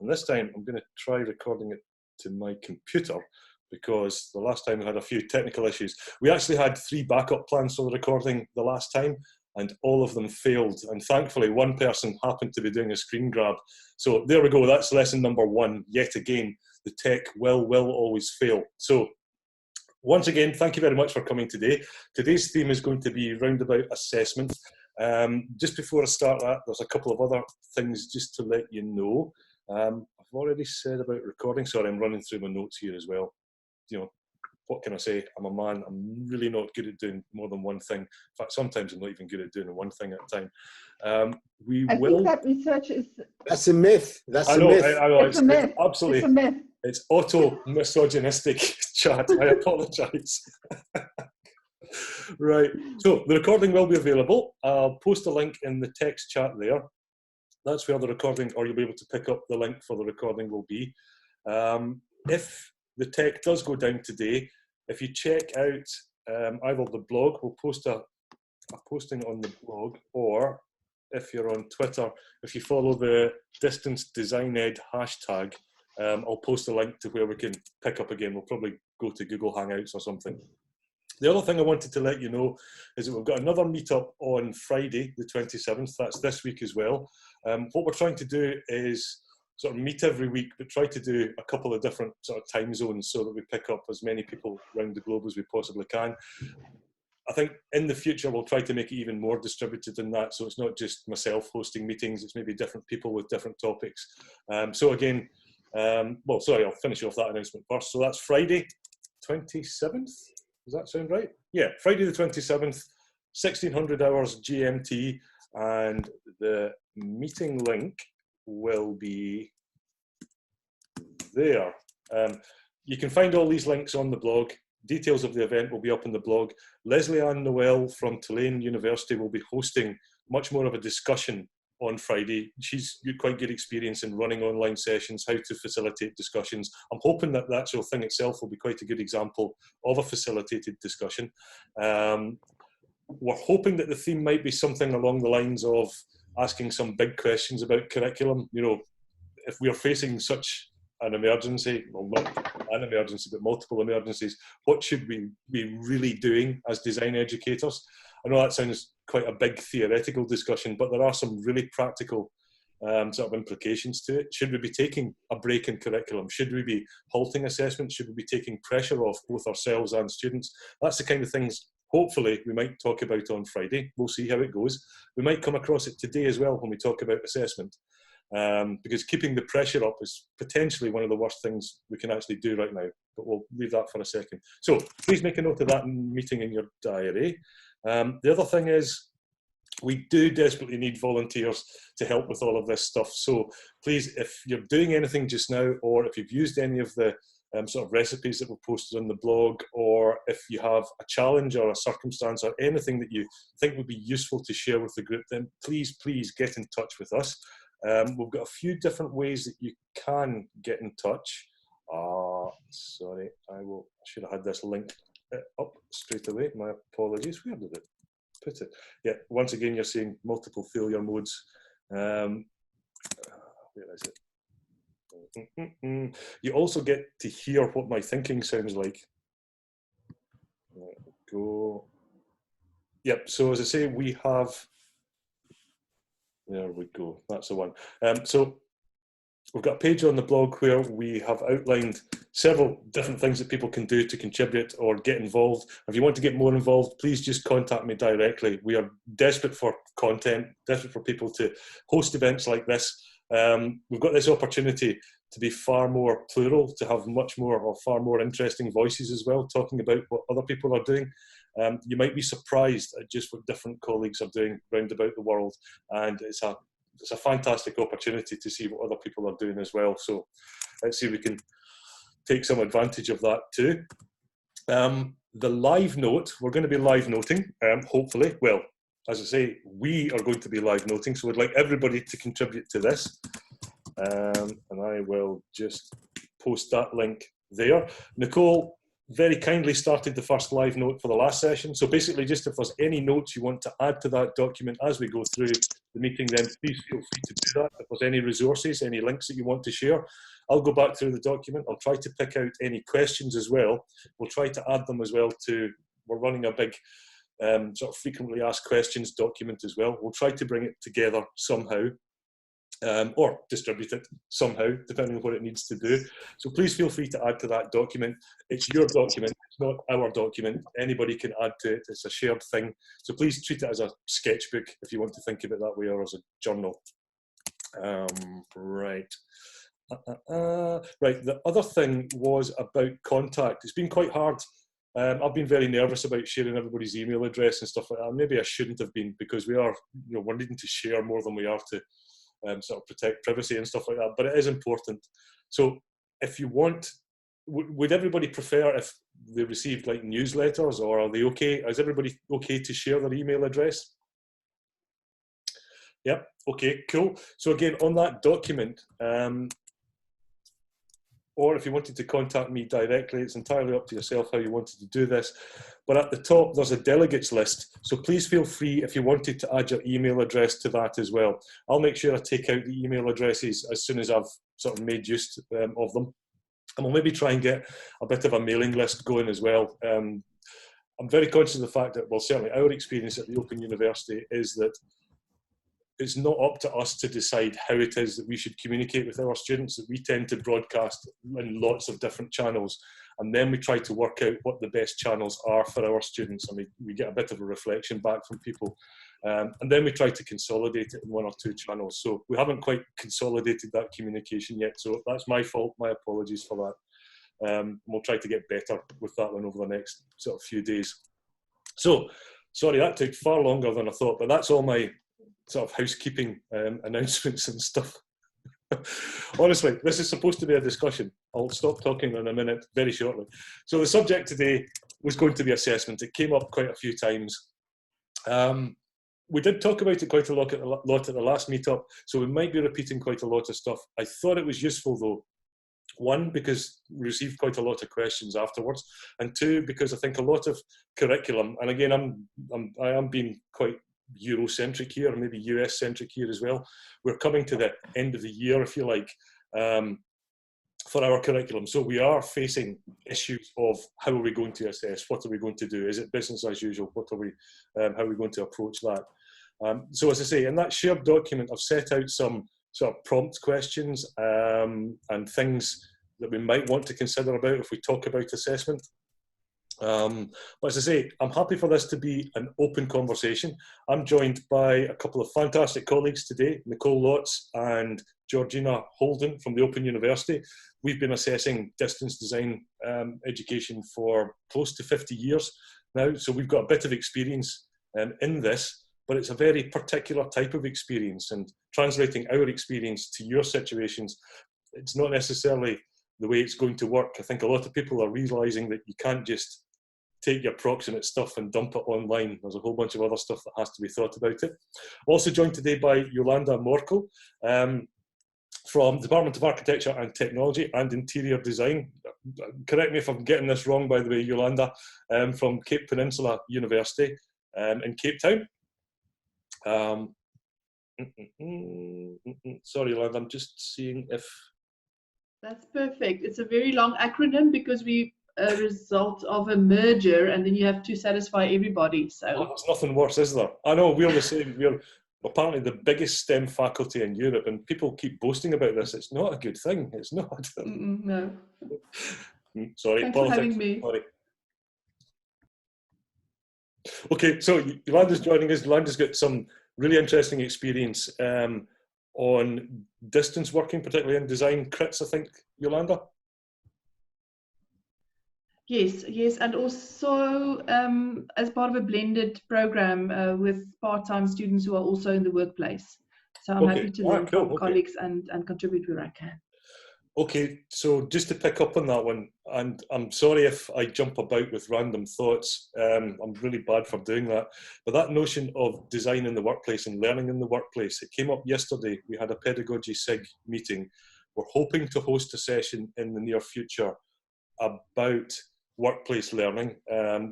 And this time I'm going to try recording it to my computer, because the last time we had a few technical issues. We actually had 3 backup plans for the recording the last time, and all of them failed. And thankfully, one person happened to be doing a screen grab. So there we go, that's lesson number 1. Yet again, the tech will always fail. So once again, thank you very much for coming today. Today's theme is going to be roundabout assessment. Just before I start that, there's a couple of other things just to let you know. I've already said about recording. Sorry, I'm running through my notes here as well. You know, what can I say? I'm a man. I'm really not good at doing more than one thing. In fact, sometimes I'm not even good at doing one thing at a time. I think that research is... That's a myth. That's I know, a myth. I know. It's a myth. Absolutely. It's a myth. It's auto-misogynistic chat. I apologise. Right. So the recording will be available. I'll post a link in the text chat there. That's where the recording, or you'll be able to pick up the link for the recording will be. If the tech does go down today, if you check out either the blog, we'll post a posting on the blog, or if you're on Twitter, if you follow the Distance Design Ed hashtag, I'll post a link to where we can pick up again. We'll probably go to Google Hangouts or something. The other thing I wanted to let you know is that we've got another meetup on Friday, the 27th. That's this week as well. What we're trying to do is sort of meet every week, but try to do a couple of different sort of time zones so that we pick up as many people around the globe as we possibly can. I think in the future, we'll try to make it even more distributed than that. So it's not just myself hosting meetings, it's maybe different people with different topics. So again, well, sorry, I'll finish off that announcement first. So that's Friday, 27th. Does that sound right? Yeah, Friday the 27th, 1600 hours GMT, and the meeting link will be there. You can find all these links on the blog. Details of the event will be up on the blog. Leslie Ann Noel from Tulane University will be hosting much more of a discussion on Friday. She's got quite good experience in running online sessions, how to facilitate discussions. I'm hoping that the actual thing itself will be quite a good example of a facilitated discussion. We're hoping that the theme might be something along the lines of asking some big questions about curriculum. You know, if we are facing such an emergency, well, not an emergency, but multiple emergencies, what should we be really doing as design educators? I know that sounds quite a big theoretical discussion, but there are some really practical sort of implications to it. Should we be taking a break in curriculum? Should we be halting assessment? Should we be taking pressure off both ourselves and students? That's the kind of things, hopefully, we might talk about on Friday. We'll see how it goes. We might come across it today as well when we talk about assessment, because keeping the pressure up is potentially one of the worst things we can actually do right now, but we'll leave that for a second. So please make a note of that meeting in your diary. The other thing is, we do desperately need volunteers to help with all of this stuff. So please, if you're doing anything just now, or if you've used any of the sort of recipes that were posted on the blog, or if you have a challenge or a circumstance or anything that you think would be useful to share with the group, then please get in touch with us. We've got a few different ways that you can get in touch. Sorry, I should have had this link up straight away. My apologies. Where did it put it? Yeah, once again, you're seeing multiple failure modes. Where is it? You also get to hear what my thinking sounds like. There we go. Yep, so as I say, we have, there we go, that's the one. So we've got a page on the blog where we have outlined several different things that people can do to contribute or get involved. If you want to get more involved, please just contact me directly. We are desperate for content, desperate for people to host events like this. We've got this opportunity to be far more plural, to have much more or far more interesting voices as well, talking about what other people are doing. You might be surprised at just what different colleagues are doing round about the world, and it's a fantastic opportunity to see what other people are doing as well. So let's see if we can take some advantage of that too. The live note, we're going to be live noting, hopefully. Well, as I say, we are going to be live noting, so we'd like everybody to contribute to this. And I will just post that link there. Nicole very kindly started the first live note for the last session. So basically, just if there's any notes you want to add to that document as we go through, the meeting, then please feel free to do that. If there's any resources, any links that you want to share, I'll go back through the document. I'll try to pick out any questions as well. We'll try to add them as well to, we're running a big sort of frequently asked questions document as well. We'll try to bring it together somehow. Or distribute it somehow, depending on what it needs to do. So please feel free to add to that document. It's your document, it's not our document. Anybody can add to it, it's a shared thing. So please treat it as a sketchbook if you want to think of it that way, or as a journal. Right. Right, the other thing was about contact. It's been quite hard. I've been very nervous about sharing everybody's email address and stuff like that. Maybe I shouldn't have been, because we are, we're needing to share more than we are to sort of protect privacy and stuff like that, but it is important. So if you want, would everybody prefer if they received like newsletters, or are they okay? Is everybody okay to share their email address? Yep, okay, cool. So again, on that document, or if you wanted to contact me directly, it's entirely up to yourself how you wanted to do this. But at the top, there's a delegates list. So please feel free, if you wanted, to add your email address to that as well. I'll make sure I take out the email addresses as soon as I've sort of made use of them. And we'll maybe try and get a bit of a mailing list going as well. I'm very conscious of the fact that, well, certainly our experience at the Open University is that it's not up to us to decide how it is that we should communicate with our students, that we tend to broadcast in lots of different channels. And then we try to work out what the best channels are for our students. And we get a bit of a reflection back from people. And then we try to consolidate it in one or two channels. So we haven't quite consolidated that communication yet. So that's my fault, my apologies for that. We'll try to get better with that one over the next sort of few days. So, sorry, that took far longer than I thought, but that's all my sort of housekeeping announcements and stuff. Honestly, this is supposed to be a discussion. I'll stop talking in a minute, very shortly. So the subject today was going to be assessment. It came up quite a few times. We did talk about it quite a lot at the last meetup, so we might be repeating quite a lot of stuff. I thought it was useful though. One, because we received quite a lot of questions afterwards, and two, because I think a lot of curriculum, and again, I am being quite Eurocentric here, or maybe US centric here as well. We're coming to the end of the year, if you like, for our curriculum. So we are facing issues of how are we going to assess? What are we going to do? Is it business as usual? What are we? How are we going to approach that? So as I say, in that shared document, I've set out some sort of prompt questions and things that we might want to consider about if we talk about assessment. But as I say, I'm happy for this to be an open conversation. I'm joined by a couple of fantastic colleagues today, Nicole Lotz and Georgina Holden from the Open University. We've been assessing distance design education for close to 50 years now, so we've got a bit of experience in this, but it's a very particular type of experience, and translating our experience to your situations, it's not necessarily the way it's going to work. I think a lot of people are realising that you can't just take your proximate stuff and dump it online. There's a whole bunch of other stuff that has to be thought about it. Also joined today by Yolanda Morkel from the Department of Architecture and Technology and Interior Design. Correct me if I'm getting this wrong, by the way, Yolanda, from Cape Peninsula University in Cape Town. Sorry, Yolanda, I'm just seeing if... That's perfect. It's a very long acronym because we a result of a merger, and then you have to satisfy everybody. So there's nothing worse, is there? I know, we're the same. We're apparently the biggest STEM faculty in Europe, and people keep boasting about this. It's not a good thing. It's not. No. Sorry, Thanks politics. for having me. Sorry. Okay, so Yolanda's joining us. Yolanda's got some really interesting experience on distance working, particularly in design crits, I think, Yolanda? Yes, and also as part of a blended program with part-time students who are also in the workplace. So I'm happy to learn from colleagues and contribute where I can. Okay, so just to pick up on that one, and I'm sorry if I jump about with random thoughts, I'm really bad for doing that, but that notion of design in the workplace and learning in the workplace, it came up yesterday. We had a Pedagogy SIG meeting. We're hoping to host a session in the near future about workplace learning.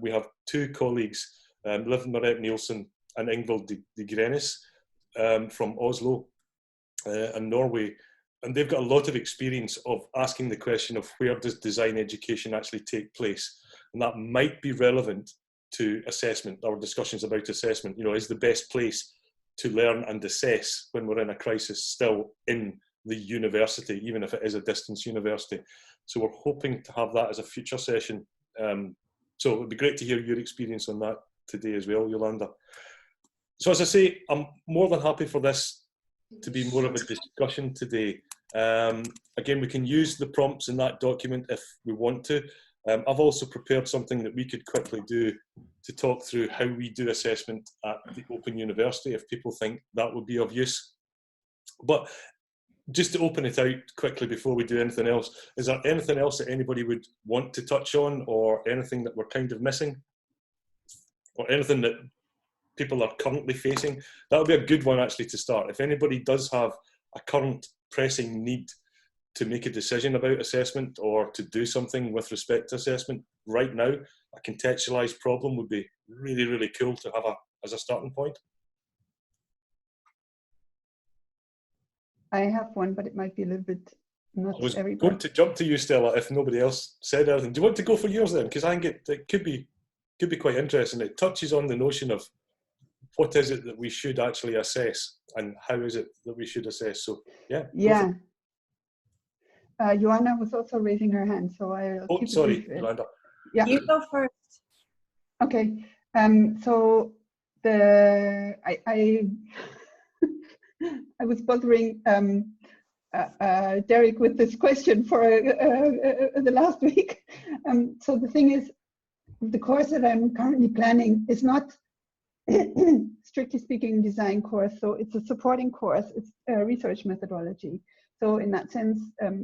We have two colleagues, Liv Marette Nielsen and Ingvild de Grenis, from Oslo and Norway, and they've got a lot of experience of asking the question of where does design education actually take place, and that might be relevant to assessment, our discussions about assessment. You know, is the best place to learn and assess when we're in a crisis still in the university, even if it is a distance university? So we're hoping to have that as a future session. So it would be great to hear your experience on that today as well, Yolanda. So as I say, I'm more than happy for this to be more of a discussion today. Again, we can use the prompts in that document if we want to. I've also prepared something that we could quickly do to talk through how we do assessment at the Open University, if people think that would be of use. But just to open it out quickly before we do anything else, is there anything else that anybody would want to touch on, or anything that we're kind of missing? Or anything that people are currently facing? That would be a good one actually to start. If anybody does have a current pressing need to make a decision about assessment or to do something with respect to assessment right now, a contextualized problem would be really, really cool to have as a starting point. I have one, but it might be a little bit not I was everybody. going to jump to you, Stella, if nobody else said anything. Do you want to go for yours then? Because I think it could be quite interesting. It touches on the notion of what is it that we should actually assess, and how is it that we should assess. So yeah. Yeah. Joanna was also raising her hand, so I'll keep it brief. Joanna. Yeah. You go first. Okay. So I was bothering Derek with this question for the last week. So the thing is, the course that I'm currently planning is not, strictly speaking, a design course. So it's a supporting course. It's a research methodology. So in that sense,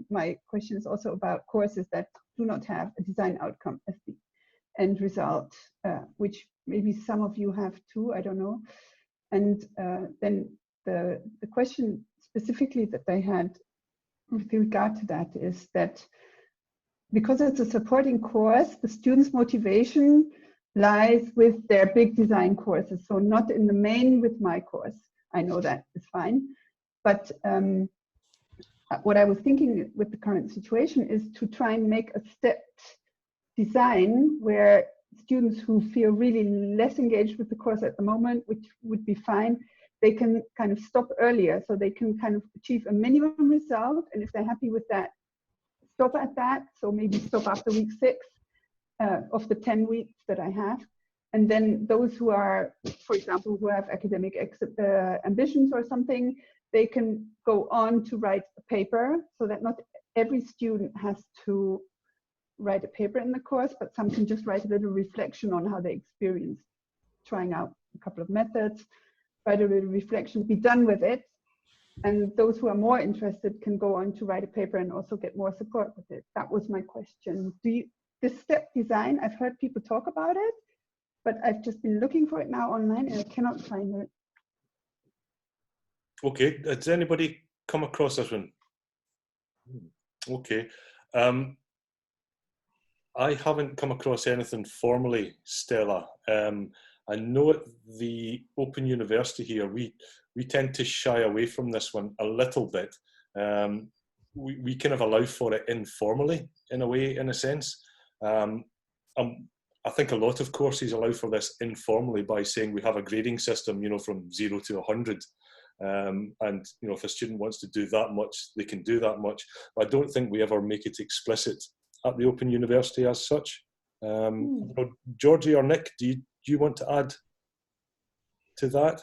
my question is also about courses that do not have a design outcome as the end result, which maybe some of you have too, I don't know. And then the question specifically that they had with regard to that is that because it's a supporting course, the students' motivation lies with their big design courses, so not in the main with my course. I know that is fine, but what I was thinking with the current situation is to try and make a stepped design where students who feel really less engaged with the course at the moment, which would be fine, they can kind of stop earlier, so they can kind of achieve a minimum result, and if they're happy with that, stop at that. So maybe stop after week 6 of the 10 weeks that I have. And then those who are, for example, who have academic ambitions or something, they can go on to write a paper, so that not every student has to write a paper in the course, but some can just write a little reflection on how they experienced trying out a couple of methods, write a little reflection, be done with it. And those who are more interested can go on to write a paper and also get more support with it. That was my question. This step design, I've heard people talk about it, but I've just been looking for it now online and I cannot find it. Okay, has anybody come across this one? Okay. I haven't come across anything formally, Stella. I know at the Open University here, we tend to shy away from this one a little bit. We kind of allow for it informally, in a way, in a sense. I think a lot of courses allow for this informally by saying we have a grading system, you know, from 0 to 100. And, you know, if a student wants to do that much, they can do that much. But I don't think we ever make it explicit at the Open University as such. Georgie or Nick, do you want to add to that?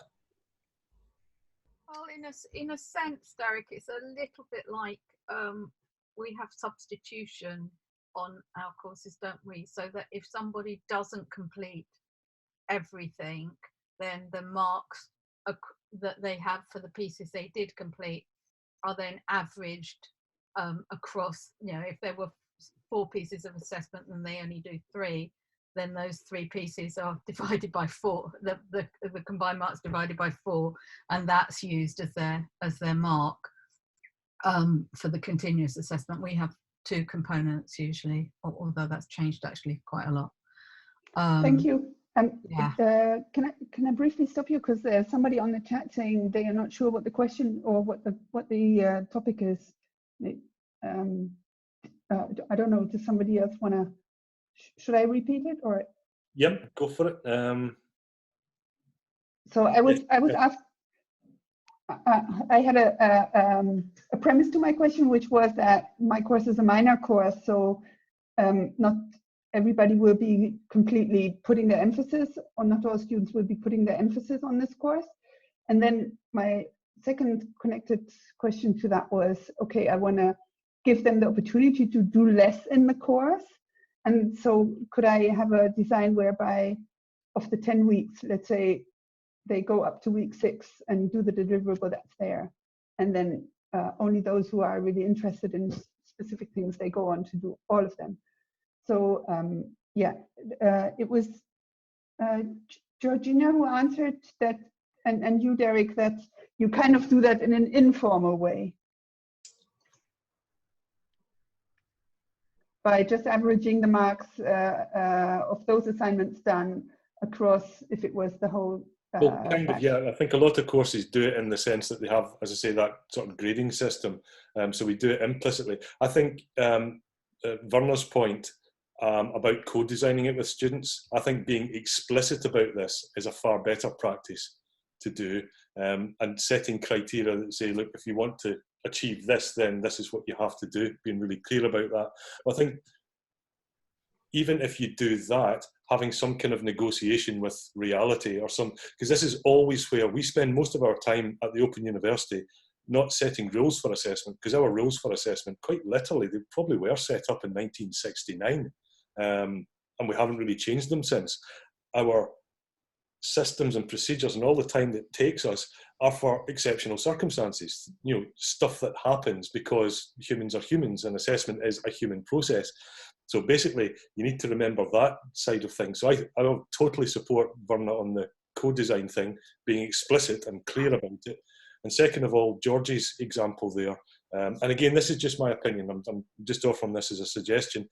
Well, in a sense, Derek, it's a little bit like we have substitution on our courses, don't we? So that if somebody doesn't complete everything, then the marks that they have for the pieces they did complete are then averaged across, you know, if there were 4 pieces of assessment and they only do 3, then those 3 pieces are divided by 4, the combined marks divided by 4, and that's used as their mark for the continuous assessment. We have 2 components usually, although that's changed actually quite a lot. Thank you. Can I briefly stop you, because there's somebody on the chat saying they are not sure what the question or what the topic is. I don't know. Does somebody else want to? Should I repeat it or? Yep, go for it. So I was asked. I had a premise to my question, which was that my course is a minor course, so not everybody will be completely putting their emphasis, or not all students will be putting their emphasis on this course. And then my second connected question to that was, okay, I want to give them the opportunity to do less in the course. And so could I have a design whereby of the 10 weeks, let's say they go up to week 6 and do the deliverable that's there. And then only those who are really interested in specific things, they go on to do all of them. So it was Georgina who answered that, and you, Derek, that you kind of do that in an informal way by just averaging the marks of those assignments done across, if it was the whole well, kind of, yeah. I think a lot of courses do it in the sense that they have, as I say, that sort of grading system. So we do it implicitly. I think Werner's point about co-designing it with students, I think being explicit about this is a far better practice to do, and setting criteria that say, look, if you want to achieve this, then this is what you have to do, being really clear about that. I think even if you do that, having some kind of negotiation with reality or some, because this is always where we spend most of our time at the Open University, not setting rules for assessment, because our rules for assessment, quite literally, they probably were set up in 1969, and we haven't really changed them since. Our systems and procedures and all the time that takes us are for exceptional circumstances, you know, stuff that happens because humans are humans and assessment is a human process. So basically, you need to remember that side of things. So I will totally support Werner on the co-design thing, being explicit and clear about it. And second of all, Georgie's example there, and again, this is just my opinion, I'm just offering this as a suggestion.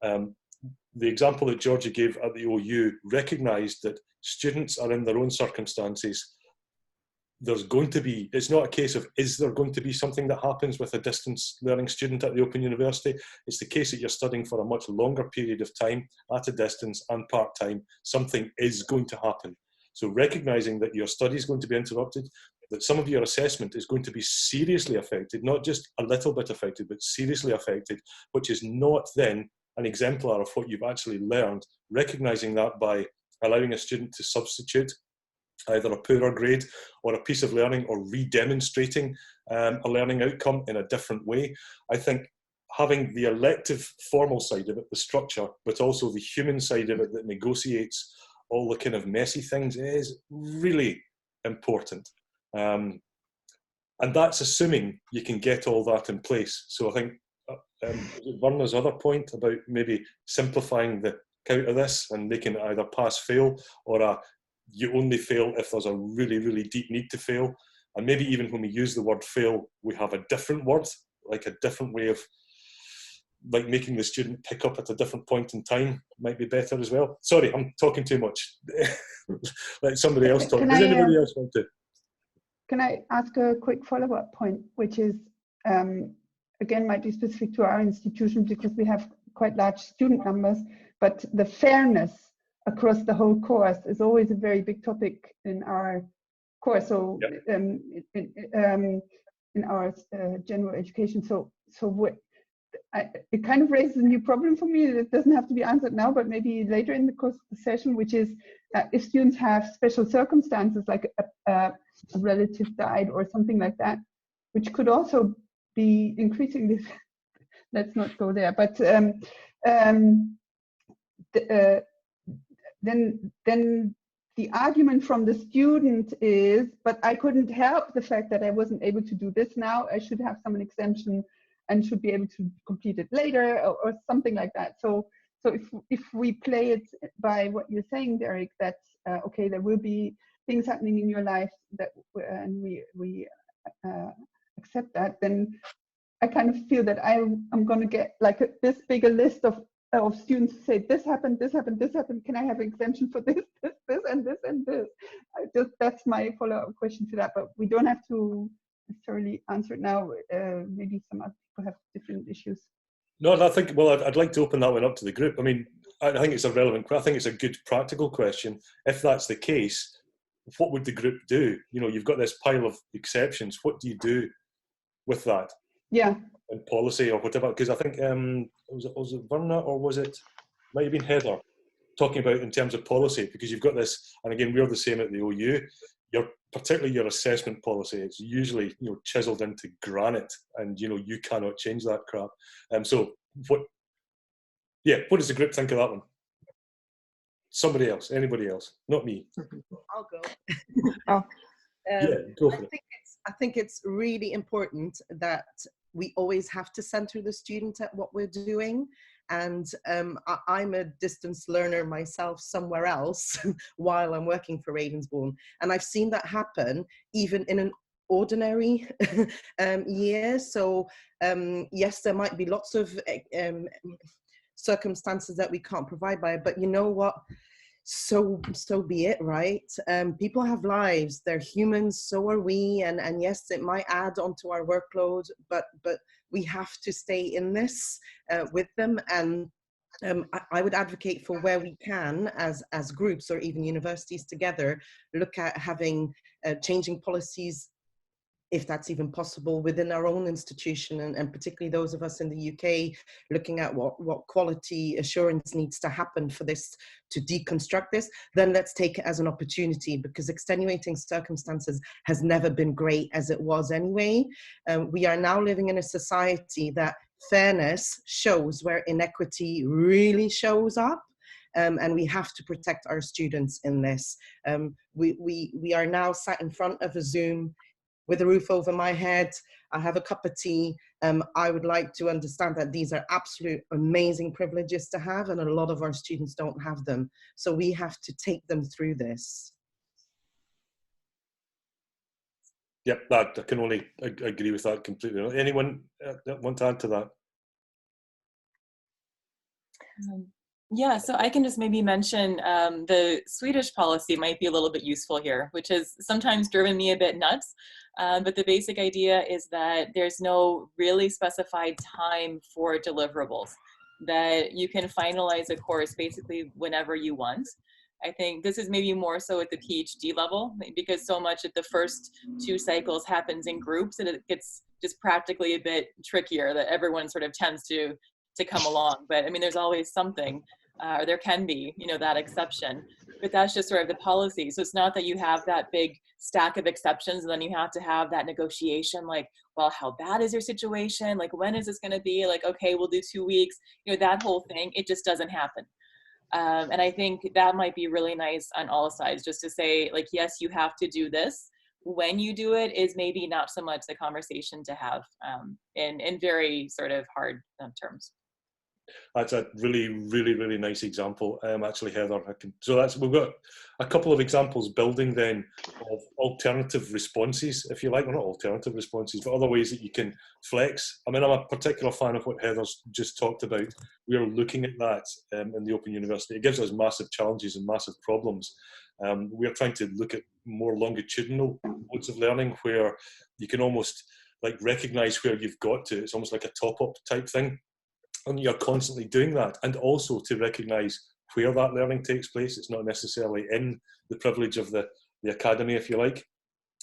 The example that Georgie gave at the OU recognised that students are in their own circumstances. There's going to be, it's not a case of, is there going to be something that happens with a distance learning student at the Open University? It's the case that you're studying for a much longer period of time at a distance and part-time. Something is going to happen. So recognising that your study is going to be interrupted, that some of your assessment is going to be seriously affected, not just a little bit affected, but seriously affected, which is not then an exemplar of what you've actually learned, recognising that by allowing a student to substitute either a poorer grade or a piece of learning, or re-demonstrating a learning outcome in a different way. I think having the elective formal side of it, the structure, but also the human side of it that negotiates all the kind of messy things is really important. And that's assuming you can get all that in place. So I think Werner's other point about maybe simplifying the count of this and making it either pass-fail or you only fail if there's a really, really deep need to fail. And maybe even when we use the word fail, we have a different word, like a different way of like making the student pick up at a different point in time might be better as well. Sorry, I'm talking too much. Let somebody else talk. Does anybody else want to? Can I ask a quick follow-up point, which is, again, might be specific to our institution because we have quite large student numbers, but the fairness across the whole course is always a very big topic in our course. So yep. In our general education, it kind of raises a new problem for me. It doesn't have to be answered now, but maybe later in the course of the session, which is if students have special circumstances like a relative died or something like that, which could also be increasingly, let's not go there, but then the argument from the student is, but I couldn't help the fact that I wasn't able to do this now. I should have some exemption and should be able to complete it later or something like that. So if we play it by what you're saying, Derek, that okay, there will be things happening in your life that and we accept that, then I kind of feel that I'm going to get like this bigger list of of students who say, this happened, this happened, this happened. Can I have an exemption for this, this, this, and this, and this? That's my follow-up question to that, but we don't have to necessarily answer it now. Maybe some other people have different issues. No, I think, well, I'd like to open that one up to the group. I mean, I think it's a relevant, I think it's a good practical question. If that's the case, what would the group do? You know, you've got this pile of exceptions. What do you do with that? Yeah. In policy or whatever? Because I think, was it Verna or was it, might have been Heather, talking about in terms of policy, because you've got this, and again, we're the same at the OU, particularly your assessment policy, it's usually, you know, chiseled into granite, and, you know, you cannot change that crap. So what does the group think of that one? Somebody else, anybody else, not me. I'll go. Go for it. I think it's really important that we always have to center the student at what we're doing. And I'm a distance learner myself somewhere else while I'm working for Ravensbourne. And I've seen that happen even in an ordinary year. So yes, there might be lots of circumstances that we can't provide by, but you know what? So be it, right? People have lives, they're humans, so are we, and yes, it might add onto our workload, but we have to stay in this with them. And I would advocate for where we can, as groups or even universities together, look at having changing policies, if that's even possible, within our own institution, and particularly those of us in the UK, looking at what quality assurance needs to happen for this to deconstruct this. Then let's take it as an opportunity, because extenuating circumstances has never been great as it was anyway. We are now living in a society that fairness shows where inequity really shows up. And we have to protect our students in this. We are now sat in front of a Zoom with a roof over my head. I have a cup of tea. I would like to understand that these are absolute amazing privileges to have, and a lot of our students don't have them. So we have to take them through this. Yep, I can only agree with that completely. Anyone want to add to that? Yeah, so I can just maybe mention the Swedish policy might be a little bit useful here, which has sometimes driven me a bit nuts. But the basic idea is that there's no really specified time for deliverables, that you can finalize a course basically whenever you want. I think this is maybe more so at the PhD level, because so much at the first 2 cycles happens in groups, and it gets just practically a bit trickier, that everyone sort of tends to come along. But I mean, there's always something, or there can be, you know, that exception, but that's just sort of the policy. So it's not that you have that big stack of exceptions and then you have to have that negotiation, like, well, how bad is your situation? Like, when is this going to be? Like, okay, we'll do 2 weeks, you know, that whole thing, it just doesn't happen. And I think that might be really nice on all sides, just to say, like, yes, you have to do this. When you do it is maybe not so much the conversation to have in very sort of hard terms. That's a really, really, really nice example, actually, Heather. We've got a couple of examples building then of alternative responses, if you like. Well, not alternative responses, but other ways that you can flex. I mean, I'm a particular fan of what Heather's just talked about. We are looking at that in the Open University. It gives us massive challenges and massive problems. We are trying to look at more longitudinal modes of learning where you can almost like recognise where you've got to. It's almost like a top-up type thing. And you're constantly doing that, and also to recognise where that learning takes place. It's not necessarily in the privilege of the academy, if you like.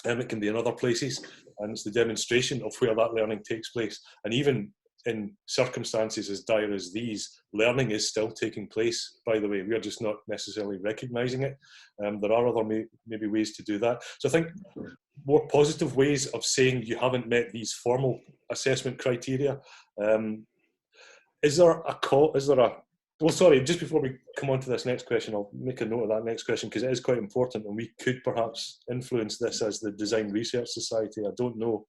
It can be in other places, and it's the demonstration of where that learning takes place. And even in circumstances as dire as these, learning is still taking place, by the way. We are just not necessarily recognising it. There are other maybe ways to do that. So I think more positive ways of saying you haven't met these formal assessment criteria. Is there a call? Well, sorry, just before we come on to this next question, I'll make a note of that next question, because it is quite important, and we could perhaps influence this as the Design Research Society. I don't know.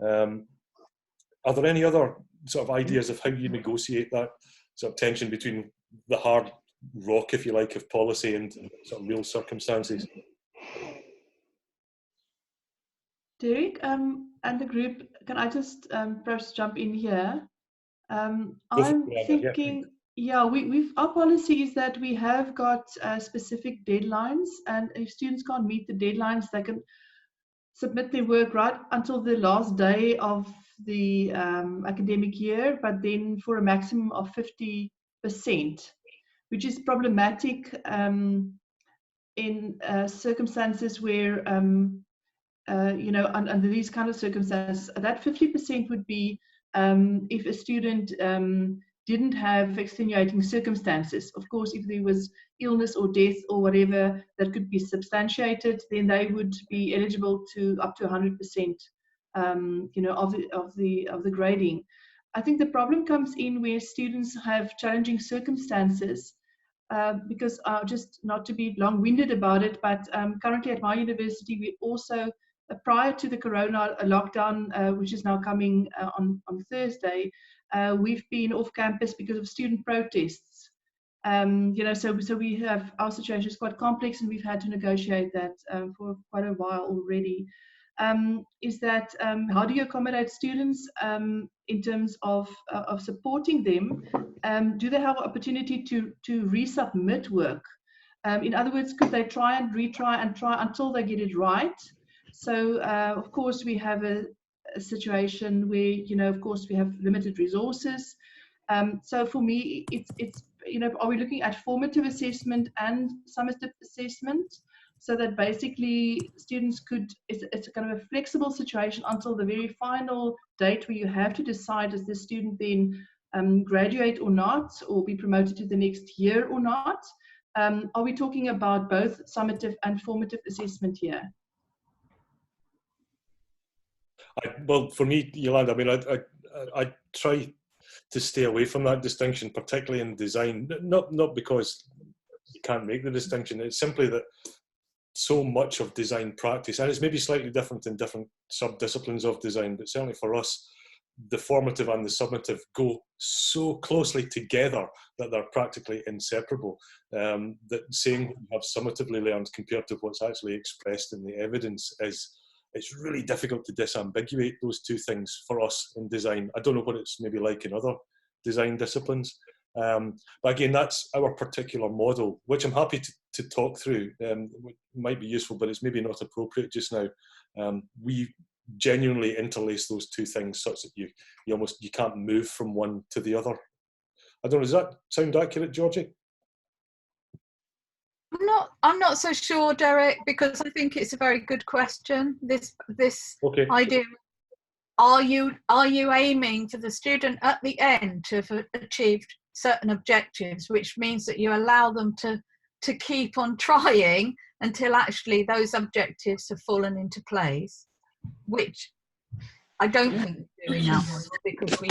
Are there any other sort of ideas of how you negotiate that sort of tension between the hard rock, if you like, of policy and sort of real circumstances? Derek, and the group, can I just first jump in here? I'm thinking Yeah, our policy is that we have got specific deadlines, and if students can't meet the deadlines, they can submit their work right until the last day of the academic year, but then for a maximum of 50%, which is problematic in circumstances where, you know, under these kind of circumstances. That 50% would be if a student didn't have extenuating circumstances. Of course, if there was illness or death or whatever that could be substantiated, then they would be eligible to up to 100%, you know, of the grading. I think the problem comes in where students have challenging circumstances. Because just not to be long-winded about it, but currently at my university, we also, prior to the corona lockdown, which is now coming on Thursday, we've been off campus because of student protests. You know, so we have, our situation is quite complex, and we've had to negotiate that for quite a while already. Is that how do you accommodate students in terms of supporting them? Do they have opportunity to resubmit work? In other words, could they try and retry and try until they get it right? So of course we have a situation where, you know, of course we have limited resources. So for me, it's you know, are we looking at formative assessment and summative assessment? So that basically students could, it's a kind of a flexible situation until the very final date where you have to decide, does the student then graduate or not, or be promoted to the next year or not? Are we talking about both summative and formative assessment here? Well, for me, Yolanda, I mean, I try to stay away from that distinction, particularly in design, not because you can't make the distinction, it's simply that so much of design practice, and it's maybe slightly different in different sub-disciplines of design, but certainly for us, the formative and the summative go so closely together that they're practically inseparable, that saying what you have summatively learned compared to what's actually expressed in the evidence it's really difficult to disambiguate those two things for us in design. I don't know what it's maybe like in other design disciplines. But again, that's our particular model, which I'm happy to talk through. Might be useful, but it's maybe not appropriate just now. We genuinely interlace those two things such that you can't move from one to the other. I don't know, does that sound accurate, Georgie? I'm not so sure, Derek, because I think it's a very good question. This okay. Idea. Are you aiming for the student at the end to have achieved certain objectives, which means that you allow them to keep on trying until actually those objectives have fallen into place, which I don't think we're doing now, because we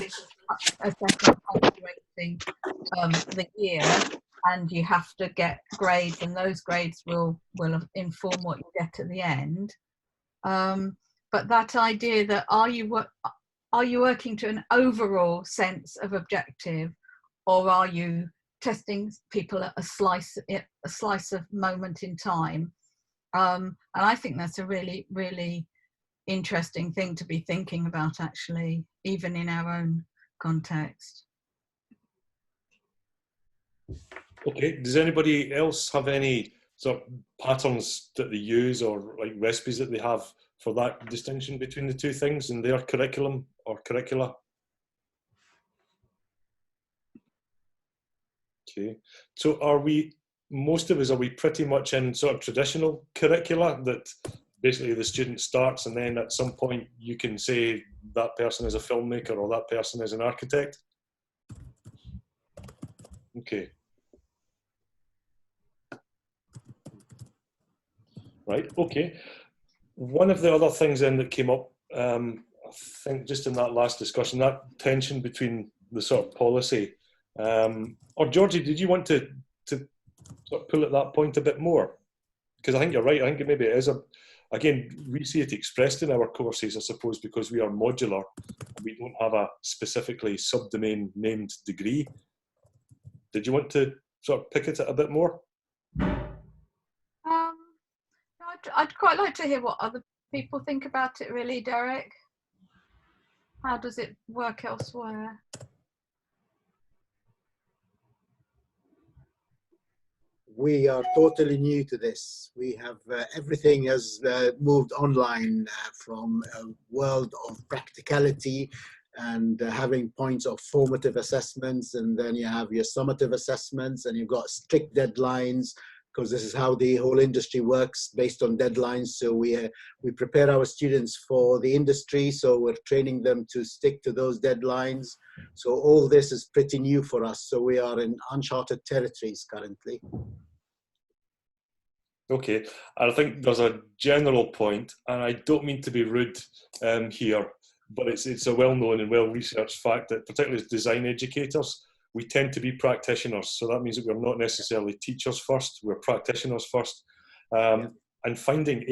assess graduating the year, and you have to get grades, and those grades will inform what you get at the end. But that idea that are you working to an overall sense of objective, or are you testing people at a slice of moment in time? And I think that's a really, really interesting thing to be thinking about, actually, even in our own context. Okay, does anybody else have any sort of patterns that they use, or like recipes that they have for that distinction between the two things in their curriculum or curricula? Okay, so most of us, are we pretty much in sort of traditional curricula that basically the student starts and then at some point you can say that person is a filmmaker or that person is an architect? Okay. Right, okay. One of the other things then that came up, I think just in that last discussion, that tension between the sort of policy, or Georgie, did you want to sort of pull at that point a bit more? Because I think you're right, I think maybe it is again, we see it expressed in our courses, I suppose, because we are modular, we don't have a specifically subdomain named degree. Did you want to sort of pick at it a bit more? I'd quite like to hear what other people think about it, really, Derek. How does it work elsewhere? we are totally new to this. We have everything has moved online from a world of practicality and having points of formative assessments, and then you have your summative assessments, and you've got strict deadlines, because this is how the whole industry works, based on deadlines. So we prepare our students for the industry, so we're training them to stick to those deadlines. So all this is pretty new for us. So we are in uncharted territories currently. Okay, I think there's a general point, and I don't mean to be rude here, but it's a well-known and well-researched fact that particularly as design educators, we tend to be practitioners. So that means that we're not necessarily teachers first, we're practitioners first. And finding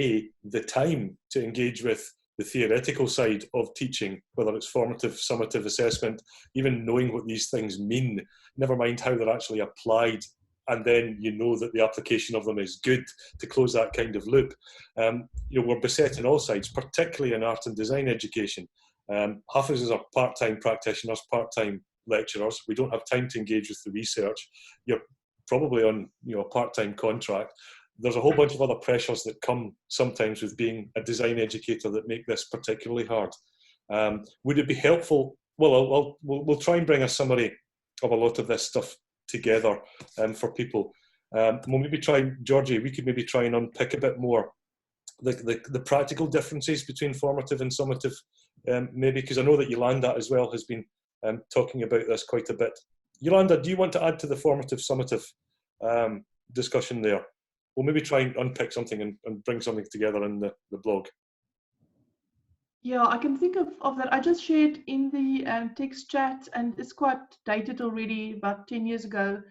the time to engage with the theoretical side of teaching, whether it's formative, summative assessment, even knowing what these things mean, never mind how they're actually applied, and then you know that the application of them is good to close that kind of loop. We're beset on all sides, particularly in art and design education. Half of us are part-time practitioners, part-time lecturers. We don't have time to engage with the research. You're probably on a part-time contract. There's a whole bunch of other pressures that come sometimes with being a design educator that make this particularly hard. Would it be helpful? Well, we'll try and bring a summary of a lot of this stuff together for people. We'll maybe try, Georgie, we could maybe try and unpick a bit more the practical differences between formative and summative, maybe, because I know that Yolanda as well has been talking about this quite a bit. Yolanda, do you want to add to the formative summative discussion there? We'll maybe try and unpick something and bring something together in the blog. Yeah, I can think of that. I just shared in the text chat, and it's quite dated already, about 10 years ago.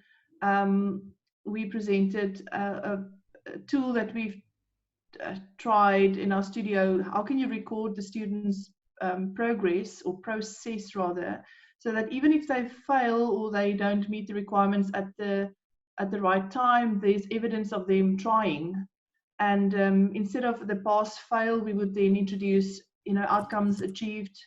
We presented a tool that we've tried in our studio. How can you record the students' progress, or process rather, so that even if they fail or they don't meet the requirements at the right time, there's evidence of them trying. And instead of the pass-fail, we would then introduce outcomes achieved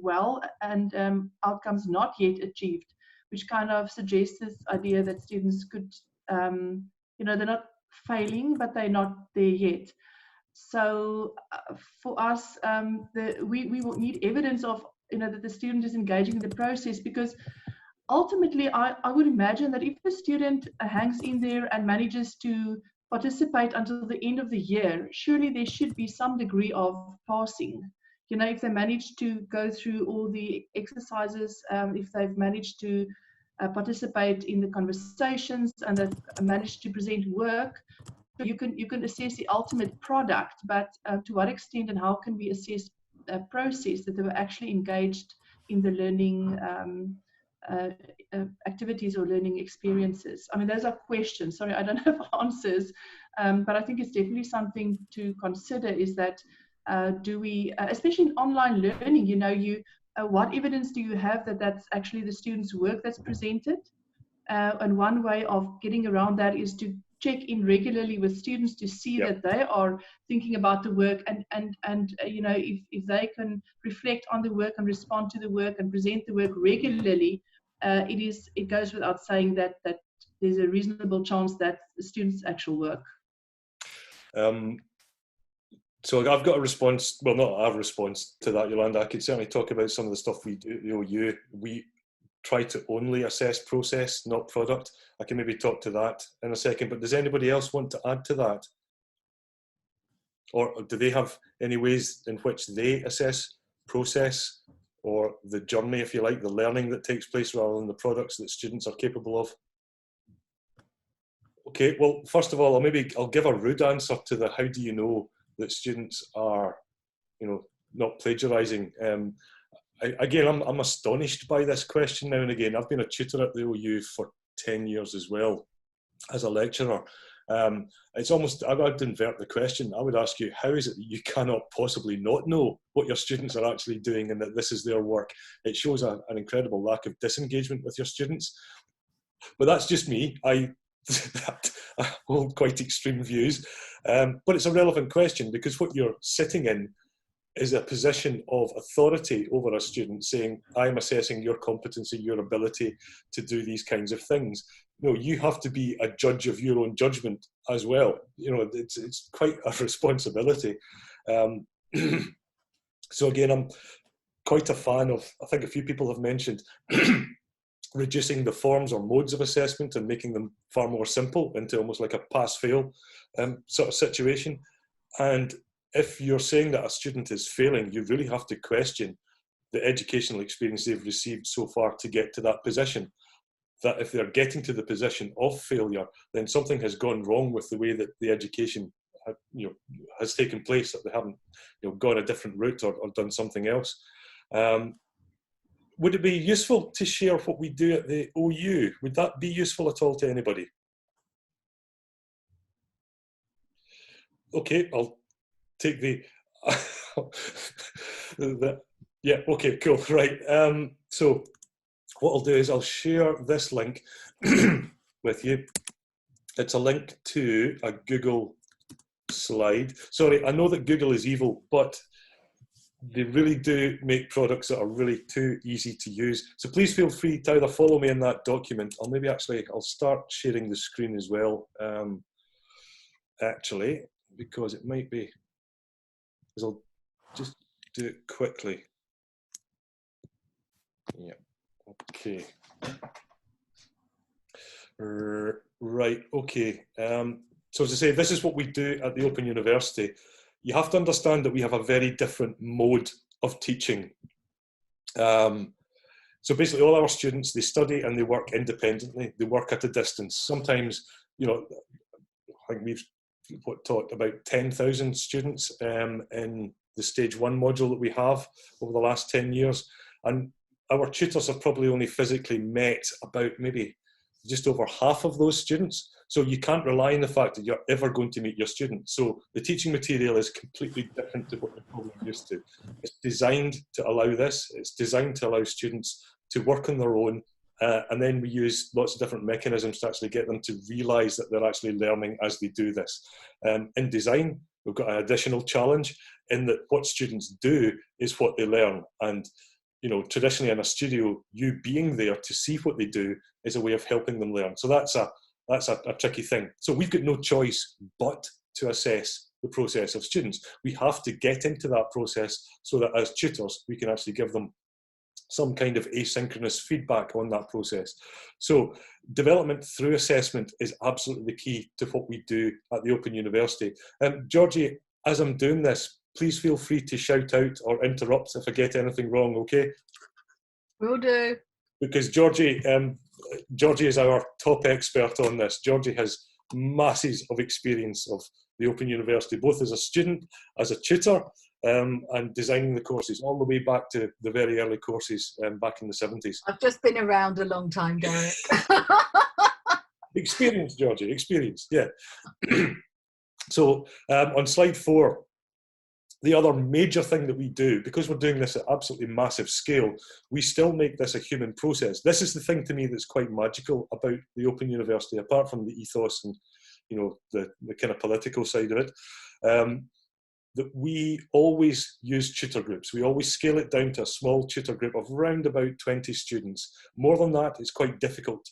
well, and outcomes not yet achieved, which kind of suggests this idea that students could, they're not failing, but they're not there yet. So for us, we will need evidence of that the student is engaging in the process, because ultimately I would imagine that if the student hangs in there and manages to participate until the end of the year, surely there should be some degree of passing. If they manage to go through all the exercises, if they've managed to participate in the conversations, and they've managed to present work, you can assess the ultimate product. But to what extent and how can we assess a process that they were actually engaged in the learning activities or learning experiences? I mean, those are questions. Sorry, I don't have answers, but I think it's definitely something to consider, is that do we, especially in online learning, what evidence do you have that that's actually the student's work that's presented? And one way of getting around that is to check in regularly with students to see that they are thinking about the work, and if they can reflect on the work and respond to the work and present the work regularly, it goes without saying that there's a reasonable chance that the student's actual work. So I've got a response, well, not a response to that, Yolanda. I could certainly talk about some of the stuff we do. We try to only assess process, not product. I can maybe talk to that in a second, but does anybody else want to add to that? Or do they have any ways in which they assess process, or the journey, if you like, the learning that takes place, rather than the products that students are capable of? Okay, well, first of all, I'll give a rude answer to the how do you know that students are, not plagiarizing. Again, I'm astonished by this question now and again. I've been a tutor at the OU for 10 years as well as a lecturer. It's almost, I would invert the question. I would ask you, how is it that you cannot possibly not know what your students are actually doing and that this is their work? It shows an incredible lack of disengagement with your students. But that's just me. I hold quite extreme views. But it's a relevant question, because what you're sitting in is a position of authority over a student, saying, I'm assessing your competency, your ability to do these kinds of things. you have to be a judge of your own judgment as well. It's quite a responsibility. So again, I'm quite a fan of, I think a few people have mentioned, reducing the forms or modes of assessment and making them far more simple into almost like a pass-fail sort of situation. And if you're saying that a student is failing, you really have to question the educational experience they've received so far to get to that position. That if they're getting to the position of failure, then something has gone wrong with the way that the education has taken place, that they haven't gone a different route or done something else. Would it be useful to share what we do at the OU? Would that be useful at all to anybody? Okay, I'll take the, yeah, okay, cool, right. So what I'll do is I'll share this link with you. It's a link to a Google slide. Sorry, I know that Google is evil, but they really do make products that are really too easy to use. So please feel free to either follow me in that document, or maybe actually I'll start sharing the screen as well, actually, because it might be, because I'll just do it quickly. Yeah, okay. Right, okay. So as I say, this is what we do at the Open University. You have to understand that we have a very different mode of teaching. So basically all our students, they study and they work independently. They work at a distance. Sometimes, I think we've taught about 10,000 students in the stage 1 module that we have over the last 10 years. And our tutors have probably only physically met about maybe just over half of those students. So you can't rely on the fact that you're ever going to meet your students. So the teaching material is completely different to what you're probably used to. It's designed to allow this. It's designed to allow students to work on their own. And then we use lots of different mechanisms to actually get them to realise that they're actually learning as they do this. In design, we've got an additional challenge in that what students do is what they learn. And traditionally in a studio, you being there to see what they do is a way of helping them learn. So that's a tricky thing. So we've got no choice but to assess the process of students. We have to get into that process so that as tutors, we can actually give them some kind of asynchronous feedback on that process. So development through assessment is absolutely the key to what we do at the Open University. Georgie, as I'm doing this, please feel free to shout out or interrupt if I get anything wrong, okay? Will do. Because Georgie is our top expert on this. Georgie has masses of experience of the Open University, both as a student, as a tutor, and designing the courses, all the way back to the very early courses back in the 70s. I've just been around a long time, Derek. Experience, Georgie, experience, yeah. So on slide 4, the other major thing that we do, because we're doing this at absolutely massive scale, we still make this a human process. This is the thing to me that's quite magical about the Open University, apart from the ethos and the kind of political side of it, that we always use tutor groups. We always scale it down to a small tutor group of around about 20 students. More than that, it's quite difficult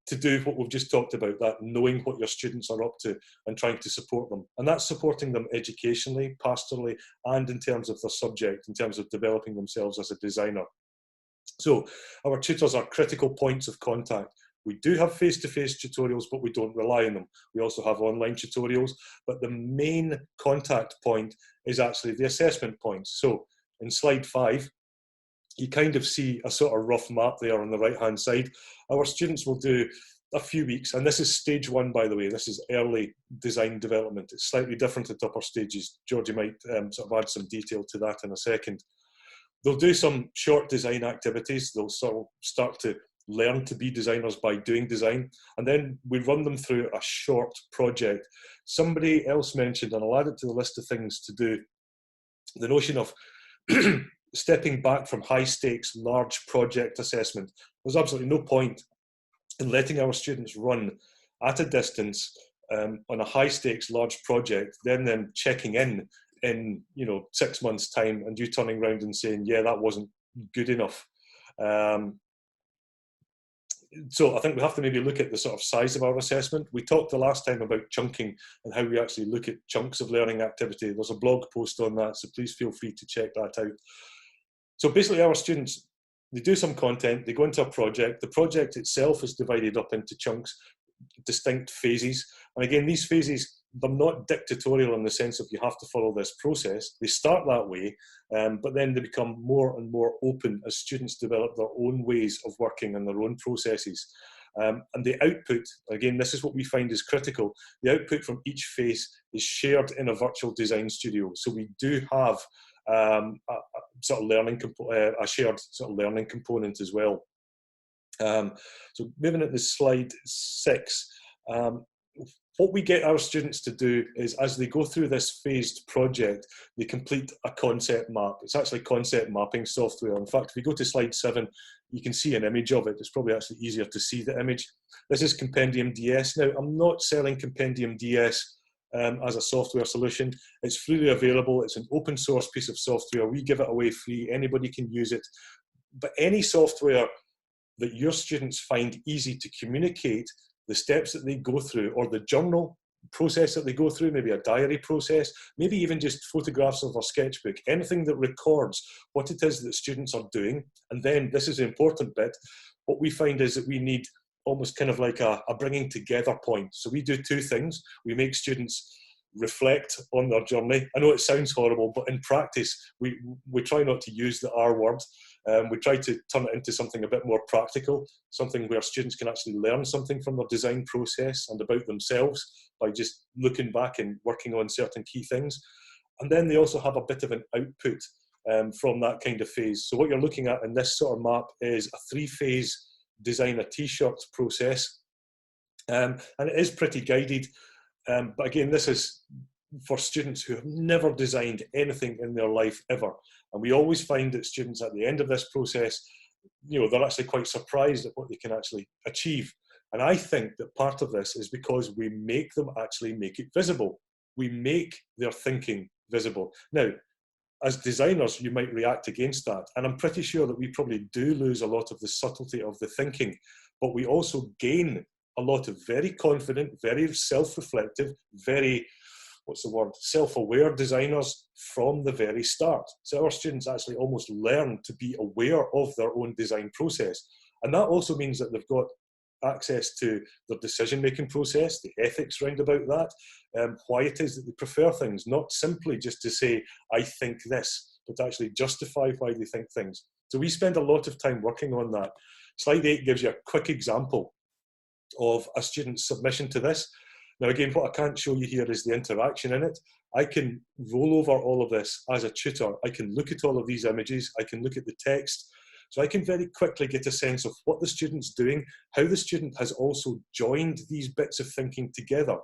to do what we've just talked about, that knowing what your students are up to and trying to support them. And that's supporting them educationally, pastorally, and in terms of their subject, in terms of developing themselves as a designer. So our tutors are critical points of contact. We do have face-to-face tutorials, but we don't rely on them. We also have online tutorials, but the main contact point is actually the assessment points. So in slide 5, you kind of see a sort of rough map there on the right-hand side. Our students will do a few weeks, and this is stage 1, by the way. This is early design development. It's slightly different at upper stages. Georgie might sort of add some detail to that in a second. They'll do some short design activities. They'll sort of start to learn to be designers by doing design, and then we run them through a short project. Somebody else mentioned, and I'll add it to the list of things to do, the notion of stepping back from high stakes, large project assessment. There's absolutely no point in letting our students run at a distance on a high stakes, large project, then checking in 6 months' time and you turning around and saying, yeah, that wasn't good enough. so I think we have to maybe look at the sort of size of our assessment. We talked the last time about chunking and how we actually look at chunks of learning activity. There's a blog post on that, so please feel free to check that out. So basically our students, they do some content, they go into a project. The project itself is divided up into chunks, distinct phases. And again, these phases, they're not dictatorial in the sense of you have to follow this process. They start that way, but then they become more and more open as students develop their own ways of working and their own processes. And the output, again, this is what we find is critical. The output from each phase is shared in a virtual design studio. So we do have a sort of learning, a shared sort of learning component as well. So moving at the slide 6, what we get our students to do is, as they go through this phased project, they complete a concept map. It's actually concept mapping software. In fact, if we go to slide 7, you can see an image of it. It's probably actually easier to see the image. This is Compendium DS. Now, I'm not selling Compendium DS as a software solution. It's freely available. It's an open source piece of software. We give it away free. Anybody can use it. But any software that your students find easy to communicate the steps that they go through, or the journal process that they go through, maybe a diary process, maybe even just photographs of a sketchbook, anything that records what it is that students are doing. And then this is the important bit. What we find is that we need almost kind of like a bringing together point. So we do 2 things. We make students reflect on their journey. I know it sounds horrible, but in practice, we try not to use the R word. We try to turn it into something a bit more practical, something where students can actually learn something from their design process and about themselves by just looking back and working on certain key things. And then they also have a bit of an output from that kind of phase. So what you're looking at in this sort of map is a 3-phase design a t-shirt process. And it is pretty guided. But again, this is for students who have never designed anything in their life ever. And we always find that students at the end of this process, they're actually quite surprised at what they can actually achieve. And I think that part of this is because we make them actually make it visible. We make their thinking visible. Now, as designers, you might react against that. And I'm pretty sure that we probably do lose a lot of the subtlety of the thinking, but we also gain a lot of very confident, very self-reflective, very, self-aware designers from the very start. So our students actually almost learn to be aware of their own design process. And that also means that they've got access to their decision-making process, the ethics round about that, why it is that they prefer things, not simply just to say, I think this, but to actually justify why they think things. So we spend a lot of time working on that. Slide 8 gives you a quick example of a student's submission to this. Now again, what I can't show you here is the interaction in it. I can roll over all of this as a tutor. I can look at all of these images. I can look at the text. So I can very quickly get a sense of what the student's doing, how the student has also joined these bits of thinking together.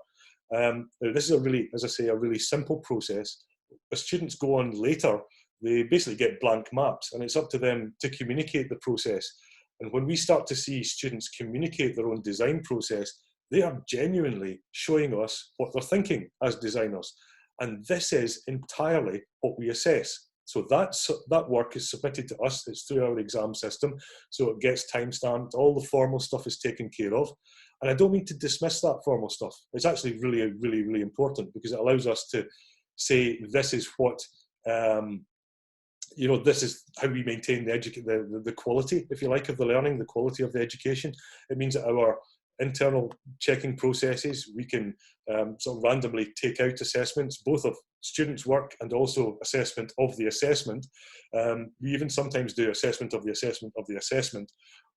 Now this is a really, as I say, a really simple process. As students go on later, they basically get blank maps, and it's up to them to communicate the process. And when we start to see students communicate their own design process, they are genuinely showing us what they're thinking as designers. And this is entirely what we assess. So that work is submitted to us. It's through our exam system. So it gets time-stamped. All the formal stuff is taken care of. And I don't mean to dismiss that formal stuff. It's actually really, really, really important, because it allows us to say, this is what, this is how we maintain the quality, if you like, of the learning, the quality of the education. It means that our internal checking processes, we can sort of randomly take out assessments, both of students' work and also assessment of the assessment. We even sometimes do assessment of the assessment of the assessment.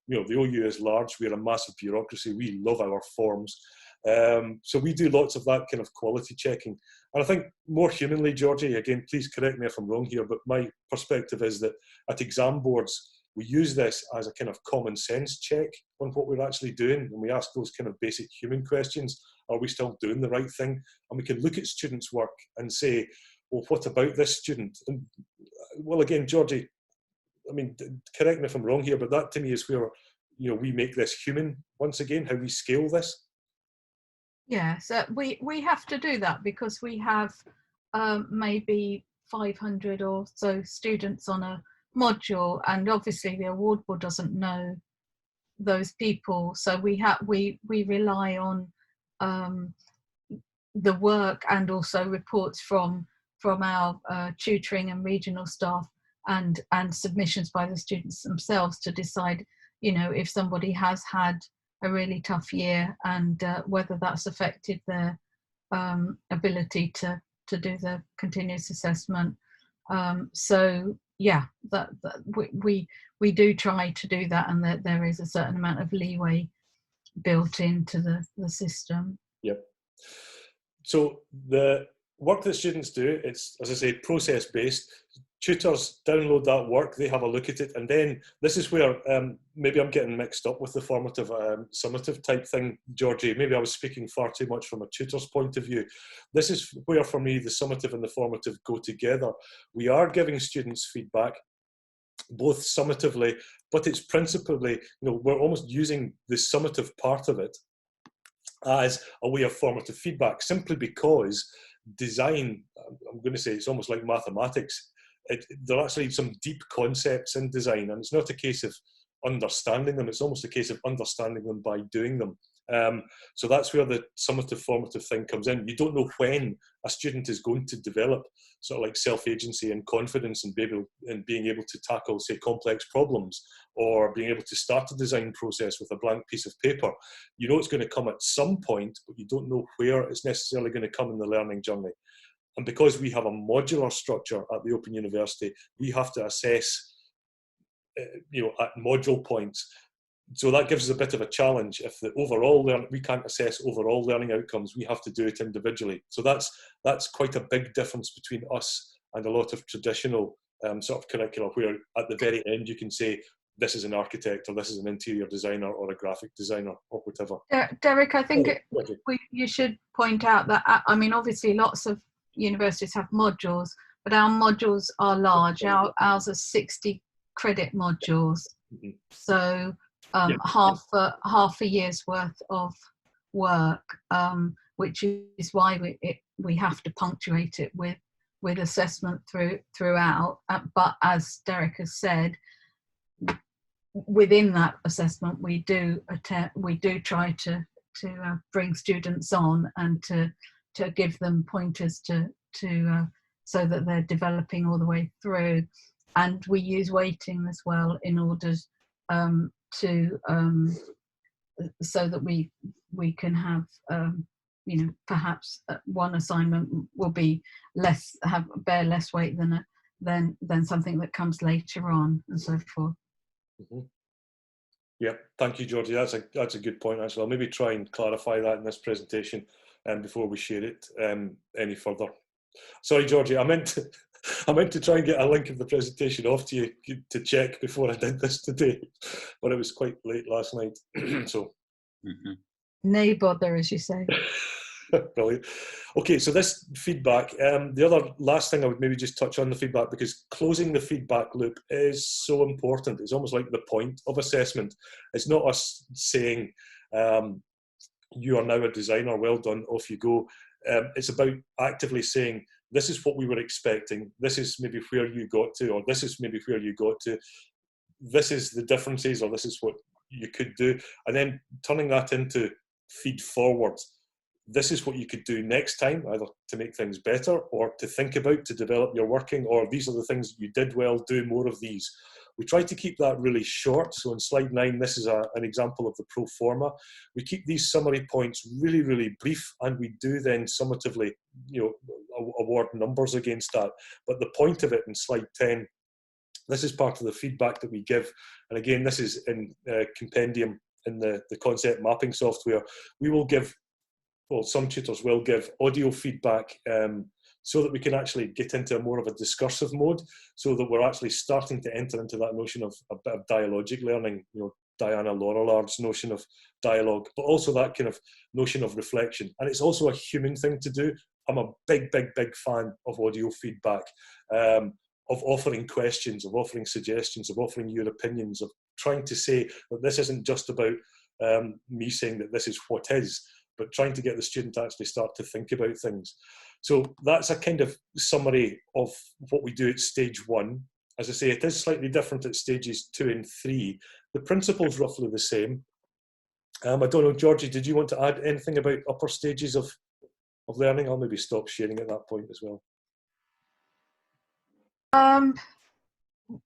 The OU is large, we're a massive bureaucracy, we love our forms. So we do lots of that kind of quality checking. And I think more humanly, Georgie, again, please correct me if I'm wrong here, but my perspective is that at exam boards, we use this as a kind of common sense check on what we're actually doing. And we ask those kind of basic human questions. Are we still doing the right thing? And we can look at students' work and say, well, what about this student? And well, again, Georgie, I mean, correct me if I'm wrong here, but that to me is where, we make this human once again, how we scale this. Yeah, so we have to do that because we have maybe 500 or so students on a module, and obviously the award board doesn't know those people. So we rely on the work and also reports from our tutoring and regional staff, and submissions by the students themselves to decide, you know, if somebody has had a really tough year and whether that's affected their ability to do the continuous assessment. So yeah, that we do try to do that, and that there is a certain amount of leeway built into the system. Yep. So the work that students do, it's, as I say, process-based. Tutors download that work, they have a look at it, and then this is where maybe I'm getting mixed up with the formative, summative type thing, Georgie. Maybe I was speaking far too much from a tutor's point of view. This is where, for me, the summative and the formative go together. We are giving students feedback, both summatively, but it's principally, you know, we're almost using the summative part of it as a way of formative feedback, simply because design, I'm going to say it's almost like mathematics. There are actually some deep concepts in design, and it's not a case of understanding them, it's almost a case of understanding them by doing them. So that's where the summative formative thing comes in. You don't know when a student is going to develop sort of like self-agency and confidence and being able to tackle, say, complex problems, or being able to start a design process with a blank piece of paper. You know it's going to come at some point, but you don't know where it's necessarily going to come in the learning journey. And because we have a modular structure at the Open University, we have to assess, you know, at module points. So that gives us a bit of a challenge. If the overall we can't assess overall learning outcomes, we have to do it individually. So that's quite a big difference between us and a lot of traditional sort of curricula, where at the very end you can say, this is an architect, or this is an interior designer, or a graphic designer, or whatever. Derek, I think you should point out that, I mean, obviously lots of universities have modules, but our modules are large. Ours are 60 credit modules. Mm-hmm. So half a year's worth of work, which is why we have to punctuate it with assessment throughout. But as Derek has said, within that assessment, we do try to bring students on and to give them pointers to so that they're developing all the way through. And we use weighting as well in order so that we can have you know, perhaps one assignment will be bear less weight than something that comes later on, and so forth. Mm-hmm. Yeah, thank you, Georgie. That's a good point, actually. I'll maybe try and clarify that in this presentation before we share it any further. Sorry, Georgie, I meant to try and get a link of the presentation off to you to check before I did this today, but it was quite late last night. So, nay bother, as you say. Brilliant. Okay, so this feedback, the other last thing I would maybe just touch on the feedback, because closing the feedback loop is so important. It's almost like the point of assessment. It's not us saying, you are now a designer, well done, off you go. It's about actively saying, this is what we were expecting, this is maybe where you got to, or this is maybe where you got to, this is the differences, or this is what you could do, and then turning that into feed forward. This is what you could do next time, either to make things better or to think about, to develop your working, or these are the things you did well, do more of these. We try to keep that really short. So on slide 9, this is an example of the pro forma. We keep these summary points really, really brief, and we do then summatively, you know, award numbers against that. But the point of it in slide 10, this is part of the feedback that we give. And again, this is in Compendium in the concept mapping software. We will give, well, some tutors will give audio feedback so that we can actually get into more of a discursive mode, so that we're actually starting to enter into that notion of a bit of dialogic learning, you know, Diana Laurelard's notion of dialogue, but also that kind of notion of reflection. And it's also a human thing to do. I'm a big, big, big fan of audio feedback, of offering questions, of offering suggestions, of offering your opinions, of trying to say that this isn't just about me saying that this is what is, but trying to get the student to actually start to think about things. So that's a kind of summary of what we do at stage 1. As I say, it is slightly different at stages 2 and 3. the principle's roughly the same. I don't know, Georgie, did you want to add anything about upper stages of learning? I'll maybe stop sharing at that point as well.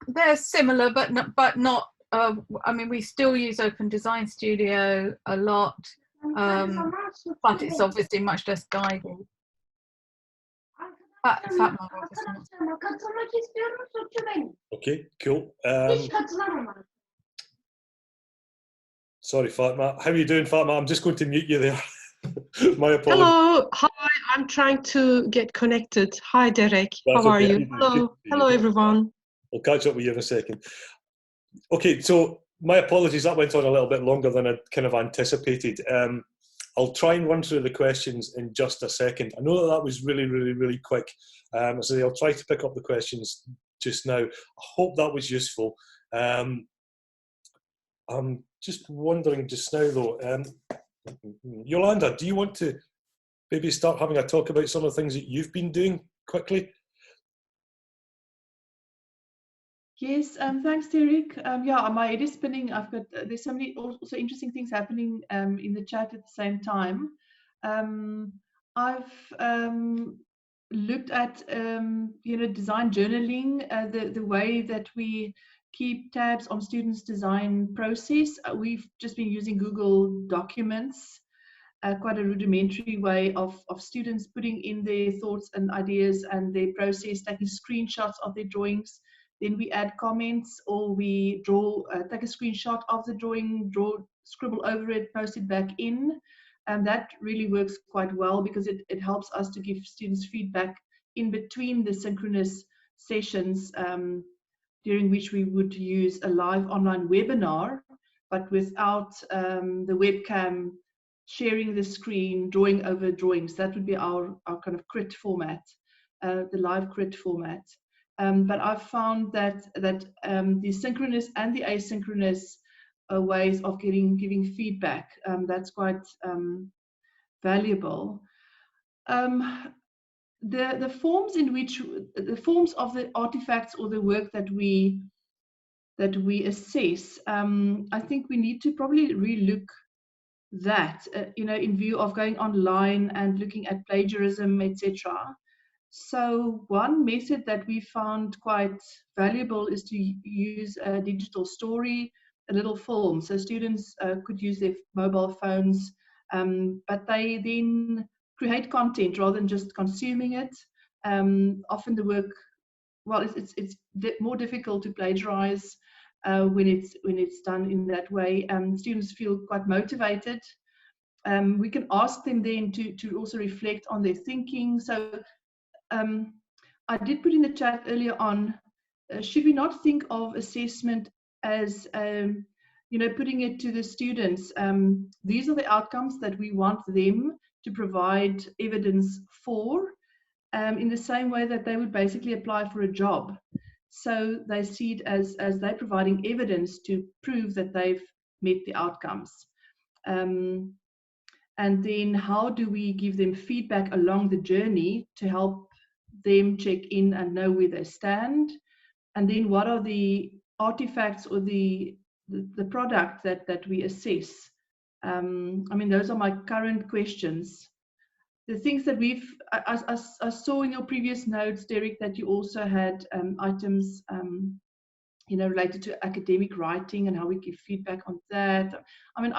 They're similar, but not. I mean, we still use Open Design Studio a lot, but it's obviously much less guided. Okay, cool. Sorry, Fatma. How are you doing, Fatma? I'm just going to mute you there. My apologies. Hello, hi. I'm trying to get connected. Hi, Derek. How are you? Hello, hello, everyone. I'll catch up with you in a second. Okay, so my apologies. That went on a little bit longer than I kind of anticipated. I'll try and run through the questions in just a second. I know that was really quick. So I'll try to pick up the questions just now. I hope that was useful. I'm just wondering just now though, Yolanda, do you want to maybe start having a talk about some of the things that you've been doing quickly? Yes, thanks, Derek. Yeah, my head is spinning. There's so many also interesting things happening in the chat at the same time. I've looked at design journaling, the way that we keep tabs on students' design process. We've just been using Google Documents, quite a rudimentary way of students putting in their thoughts and ideas and their process, taking screenshots of their drawings. Then we add comments, or we take a screenshot of the drawing, scribble over it, post it back in. And that really works quite well because it helps us to give students feedback in between the synchronous sessions, during which we would use a live online webinar, but without the webcam sharing the screen, drawing over drawings. That would be our kind of crit format, the live crit format. But I've found that the synchronous and the asynchronous ways of giving feedback, that's quite valuable. The forms in which the forms of the artifacts or the work that we assess, I think we need to probably relook that, in view of going online and looking at plagiarism, etc. So one method that we found quite valuable is to use a digital story, a little film. So students could use their mobile phones, but they then create content rather than just consuming it. Often the work, well, it's more difficult to plagiarize when it's done in that way. Students feel quite motivated. We can ask them then to also reflect on their thinking. So I did put in the chat earlier on, should we not think of assessment as putting it to the students? These are the outcomes that we want them to provide evidence for, in the same way that they would basically apply for a job. So they see it as they're providing evidence to prove that they've met the outcomes. And then how do we give them feedback along the journey to help them check in and know where they stand? And then what are the artifacts or the product that we assess? I mean, those are my current questions. The things that I saw in your previous notes, Derek, that you also had items related to academic writing and how we give feedback on that. I mean,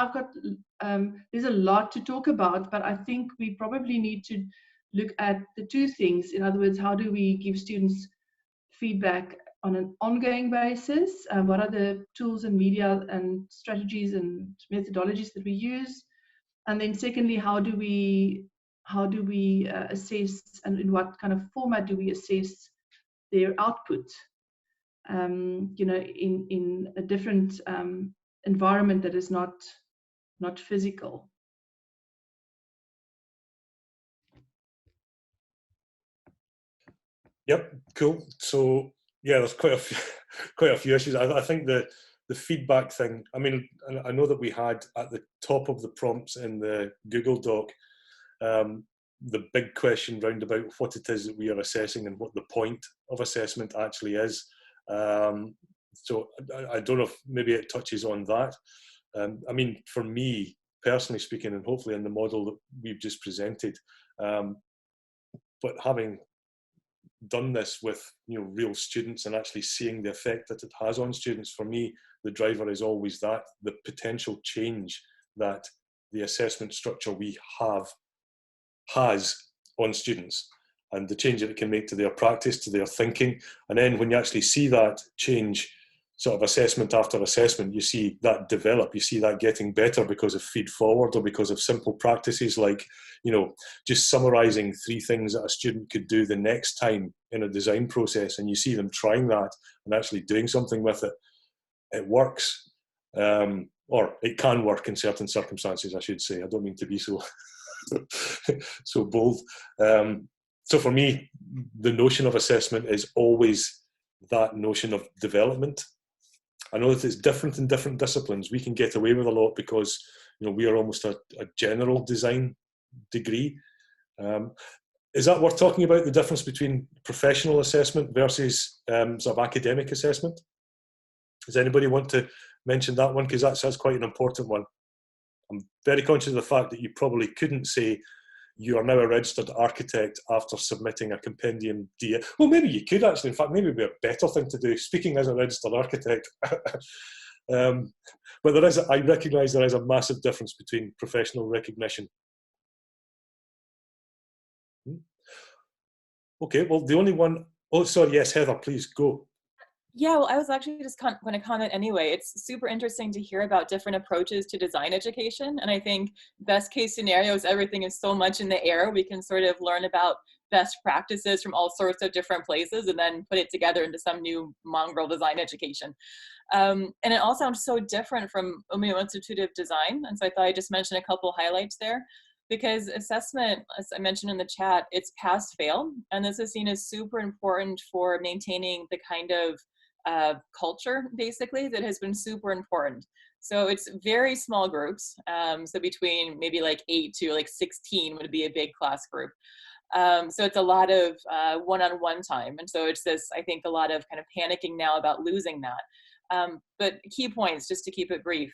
there's a lot to talk about, but I think we probably need to look at the two things. In other words, how do we give students feedback on an ongoing basis? What are the tools and media and strategies and methodologies that we use? And then secondly, how do we assess, and in what kind of format do we assess their output? In a different environment that is not physical. Yep, cool. So yeah, there's quite a few issues. I think the feedback thing. I mean, I know that we had at the top of the prompts in the Google Doc the big question round about what it is that we are assessing and what the point of assessment actually is. So I don't know if maybe it touches on that. I mean, for me, personally speaking, and hopefully in the model that we've just presented, but having done this with real students and actually seeing the effect that it has on students, for me, the driver is always that, the potential change that the assessment structure we have has on students, and the change that it can make to their practice, to their thinking. And then when you actually see that change, sort of assessment after assessment, you see that develop, you see that getting better because of feed forward or because of simple practices like, just summarizing 3 things that a student could do the next time in a design process, and you see them trying that and actually doing something with it. It works, or it can work in certain circumstances, I should say. I don't mean to be so so bold. So for me, the notion of assessment is always that notion of development. I know that it's different in different disciplines. We can get away with a lot because we are almost a general design degree. Is that worth talking about, the difference between professional assessment versus sort of academic assessment? Does anybody want to mention that one? Because that's quite an important one. I'm very conscious of the fact that you probably couldn't say you are now a registered architect after submitting a compendium DA. Well, maybe you could actually. In fact, maybe it would be a better thing to do, speaking as a registered architect. But I recognise there is a massive difference between professional recognition. Okay, well, the only one, oh, sorry, yes, Heather, please go. Yeah, well, I was actually just going to comment anyway. It's super interesting to hear about different approaches to design education. And I think best case scenarios, everything is so much in the air. We can sort of learn about best practices from all sorts of different places and then put it together into some new mongrel design education. And it all sounds so different from Umeå Institute of Design. And so I thought I'd just mention a couple highlights there. Because assessment, as I mentioned in the chat, it's pass-fail. And this is seen as super important for maintaining the kind of culture, basically, that has been super important. So it's very small groups. So between maybe like 8 to like 16 would be a big class group. So it's a lot of one-on-one time. And so it's this, I think, a lot of kind of panicking now about losing that. But key points, just to keep it brief.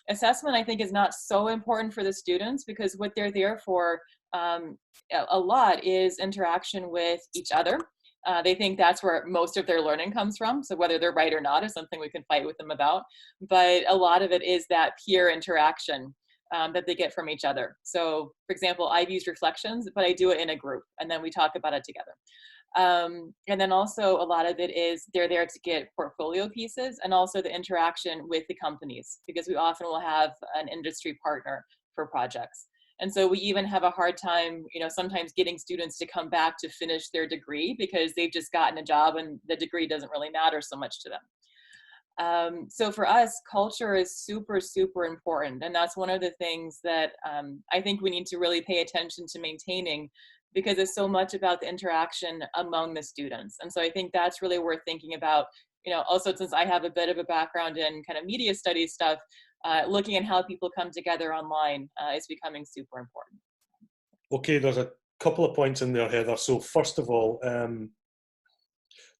Assessment, I think, is not so important for the students because what they're there for a lot is interaction with each other. They think that's where most of their learning comes from. So whether they're right or not is something we can fight with them about. But a lot of it is that peer interaction that they get from each other. So for example, I've used reflections, but I do it in a group and then we talk about it together. And then also a lot of it is they're there to get portfolio pieces and also the interaction with the companies, because we often will have an industry partner for projects. And so we even have a hard time, sometimes getting students to come back to finish their degree because they've just gotten a job and the degree doesn't really matter so much to them. So for us, culture is super, super important. And that's one of the things that I think we need to really pay attention to maintaining, because it's so much about the interaction among the students. And so I think that's really worth thinking about, also since I have a bit of a background in kind of media studies stuff, looking at how people come together online is becoming super important. Okay, there's a couple of points in there, Heather. So first of all,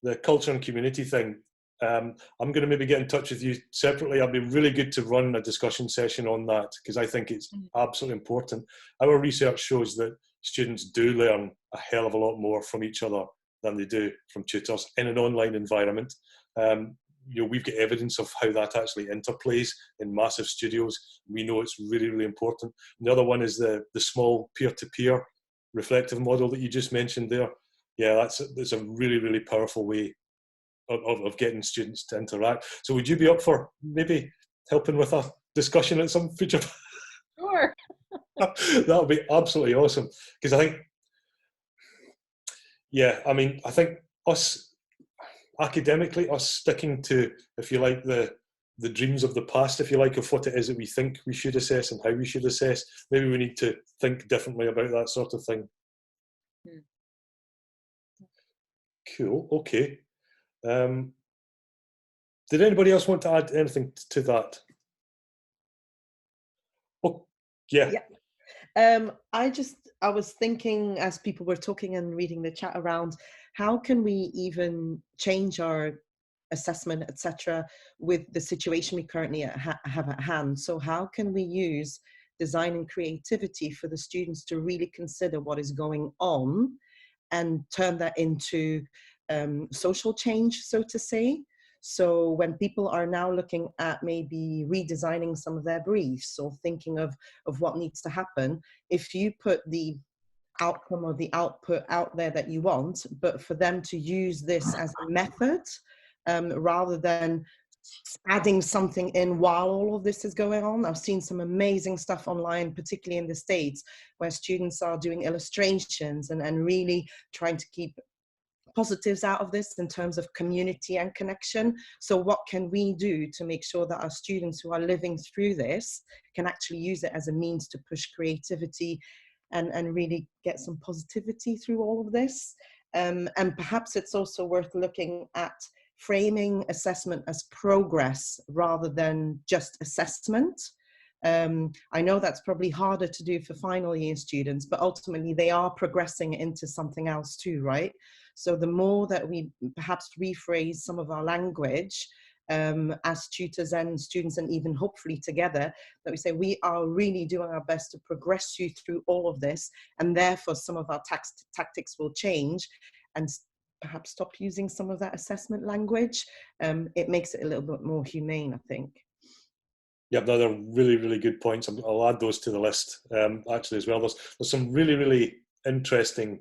the culture and community thing, I'm going to maybe get in touch with you separately. It'd be really good to run a discussion session on that because I think it's absolutely important. Our research shows that students do learn a hell of a lot more from each other than they do from tutors in an online environment. We've got evidence of how that actually interplays in massive studios. We know it's really, really important. And the other one is the small peer-to-peer reflective model that you just mentioned there. Yeah, that's a really, really powerful way of getting students to interact. So would you be up for maybe helping with a discussion at some future? Sure. That would be absolutely awesome. Because I think us academically, us sticking to, if you like, the dreams of the past, if you like, of what it is that we think we should assess and how we should assess, maybe we need to think differently about that sort of thing. Cool, okay. Did anybody else want to add anything to that? Oh, yeah. I was thinking as people were talking and reading the chat around, how can we even change our assessment, etc., with the situation we currently have at hand. So how can we use design and creativity for the students to really consider what is going on and turn that into social change, so to say? So when people are now looking at maybe redesigning some of their briefs or thinking of what needs to happen, if you put the outcome or the output out there that you want, but for them to use this as a method rather than adding something in while all of this is going on. I've seen some amazing stuff online, particularly in the States, where students are doing illustrations and really trying to keep positives out of this in terms of community and connection. So what can we do to make sure that our students who are living through this can actually use it as a means to push creativity and really get some positivity through all of this? And perhaps it's also worth looking at framing assessment as progress rather than just assessment. I know that's probably harder to do for final year students, but ultimately they are progressing into something else too, right? So the more that we perhaps rephrase some of our language as tutors and students, and even hopefully together, that we say we are really doing our best to progress you through all of this, and therefore some of our tactics will change, and perhaps stop using some of that assessment language. It makes it a little bit more humane, I think. Yeah, they're really, really good points. I'll add those to the list actually as well. There's some really, really interesting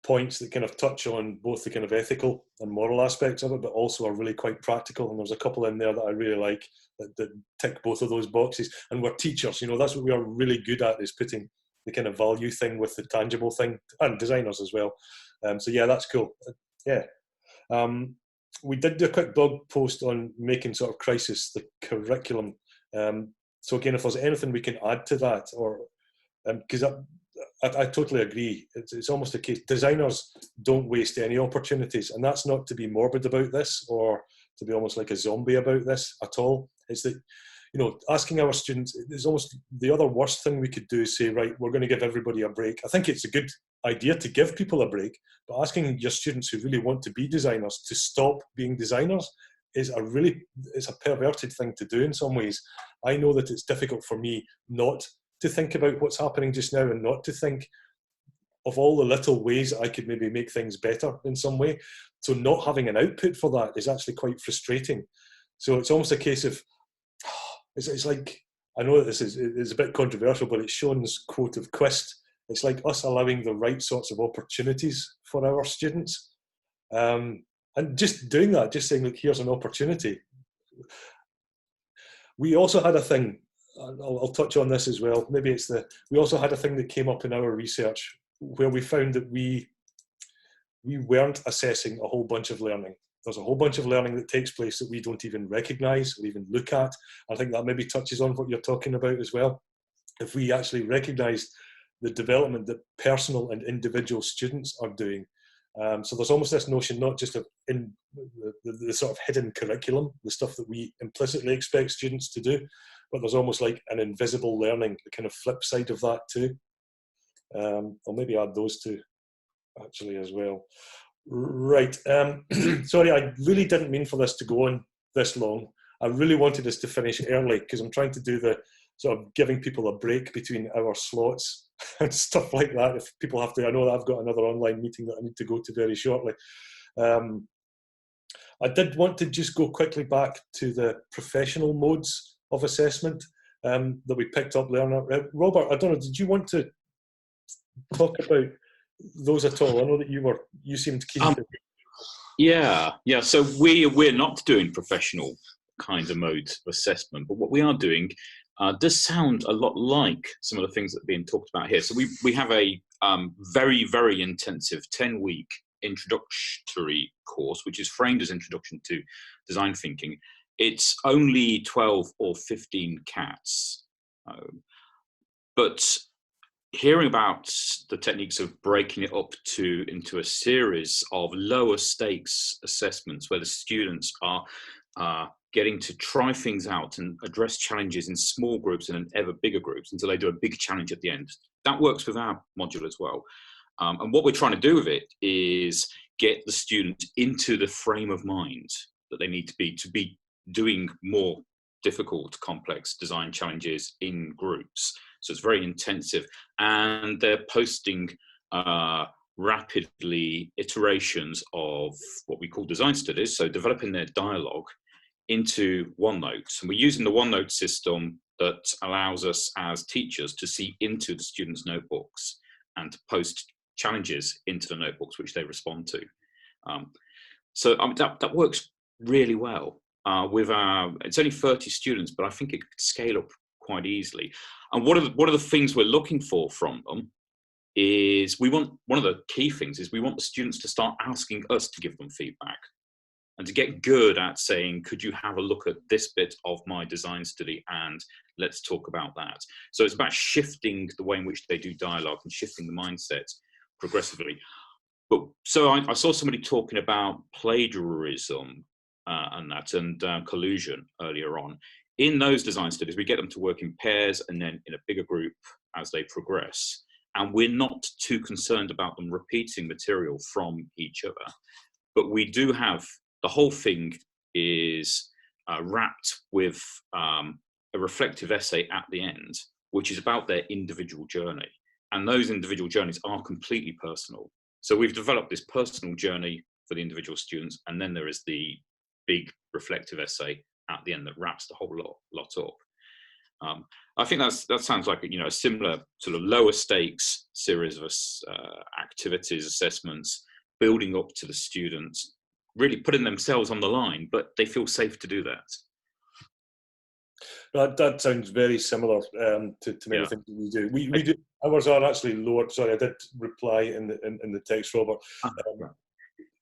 points that kind of touch on both the kind of ethical and moral aspects of it, but also are really quite practical. And there's a couple in there that I really like that tick both of those boxes. And we're teachers, you know, that's what we are really good at, is putting the kind of value thing with the tangible thing, and designers as well. So yeah, that's cool. Yeah. We did do a quick blog post on making sort of crisis the curriculum. So again, if there's anything we can add to that, or because I totally agree. It's almost a case, designers don't waste any opportunities, and that's not to be morbid about this or to be almost like a zombie about this at all. It's that, you know, asking our students is almost the other worst thing we could do is say, right, we're going to give everybody a break. I think it's a good idea to give people a break, but asking your students who really want to be designers to stop being designers is it's a perverted thing to do in some ways. I know that it's difficult for me not to think about what's happening just now and not to think of all the little ways I could maybe make things better in some way. So not having an output for that is actually quite frustrating. So it's almost a case of, it's like, I know that this is a bit controversial, but it's Sean's quote of Quist. It's like us allowing the right sorts of opportunities for our students. And just doing that, just saying, look, here's an opportunity. We also had a thing, I'll touch on this as well. Maybe we also had a thing that came up in our research where we found that we weren't assessing a whole bunch of learning. There's a whole bunch of learning that takes place that we don't even recognise or even look at. I think that maybe touches on what you're talking about as well. If we actually recognise the development that personal and individual students are doing. So there's almost this notion, not just of in the sort of hidden curriculum, the stuff that we implicitly expect students to do, but there's almost like an invisible learning, the kind of flip side of that too. I'll maybe add those two actually as well. Right, sorry, I really didn't mean for this to go on this long. I really wanted us to finish early because I'm trying to do the sort of giving people a break between our slots and stuff like that. If people have to, I know that I've got another online meeting that I need to go to very shortly. I did want to just go quickly back to the professional modes of assessment that we picked up learner. Robert, I don't know, did you want to talk about those at all? I know that you seemed keen to. Yeah. So we're not doing professional kinds of modes of assessment, but what we are doing does sound a lot like some of the things that are being talked about here. So we have a very, very intensive 10-week introductory course, which is framed as Introduction to Design Thinking. It's only 12 or 15 cats, but hearing about the techniques of breaking it up into a series of lower stakes assessments where the students are getting to try things out and address challenges in small groups and in ever bigger groups until they do a big challenge at the end. That works with our module as well. And what we're trying to do with it is get the students into the frame of mind that they need to be doing more difficult, complex design challenges in groups. So it's very intensive, and they're posting rapidly iterations of what we call design studies, so developing their dialogue into OneNote. And we're using the OneNote system that allows us as teachers to see into the students' notebooks and to post challenges into the notebooks which they respond to. So that works really well. It's only 30 students, but I think it could scale up quite easily. And one of the things we're looking for from them is one of the key things is we want the students to start asking us to give them feedback, and to get good at saying, could you have a look at this bit of my design study and let's talk about that. So it's about shifting the way in which they do dialogue and shifting the mindset progressively. But so I saw somebody talking about plagiarism and collusion earlier on. In those design studies, we get them to work in pairs and then in a bigger group as they progress. And we're not too concerned about them repeating material from each other. But we do have, the whole thing is wrapped with a reflective essay at the end, which is about their individual journey. And those individual journeys are completely personal. So we've developed this personal journey for the individual students, and then there is the big reflective essay at the end that wraps the whole lot up. I think that sounds like a similar sort of lower stakes series of activities, assessments, building up to the students, really putting themselves on the line, but they feel safe to do that. That sounds very similar to many things that we do. We do. Ours are actually lower. Sorry, I did reply in the text, Robert.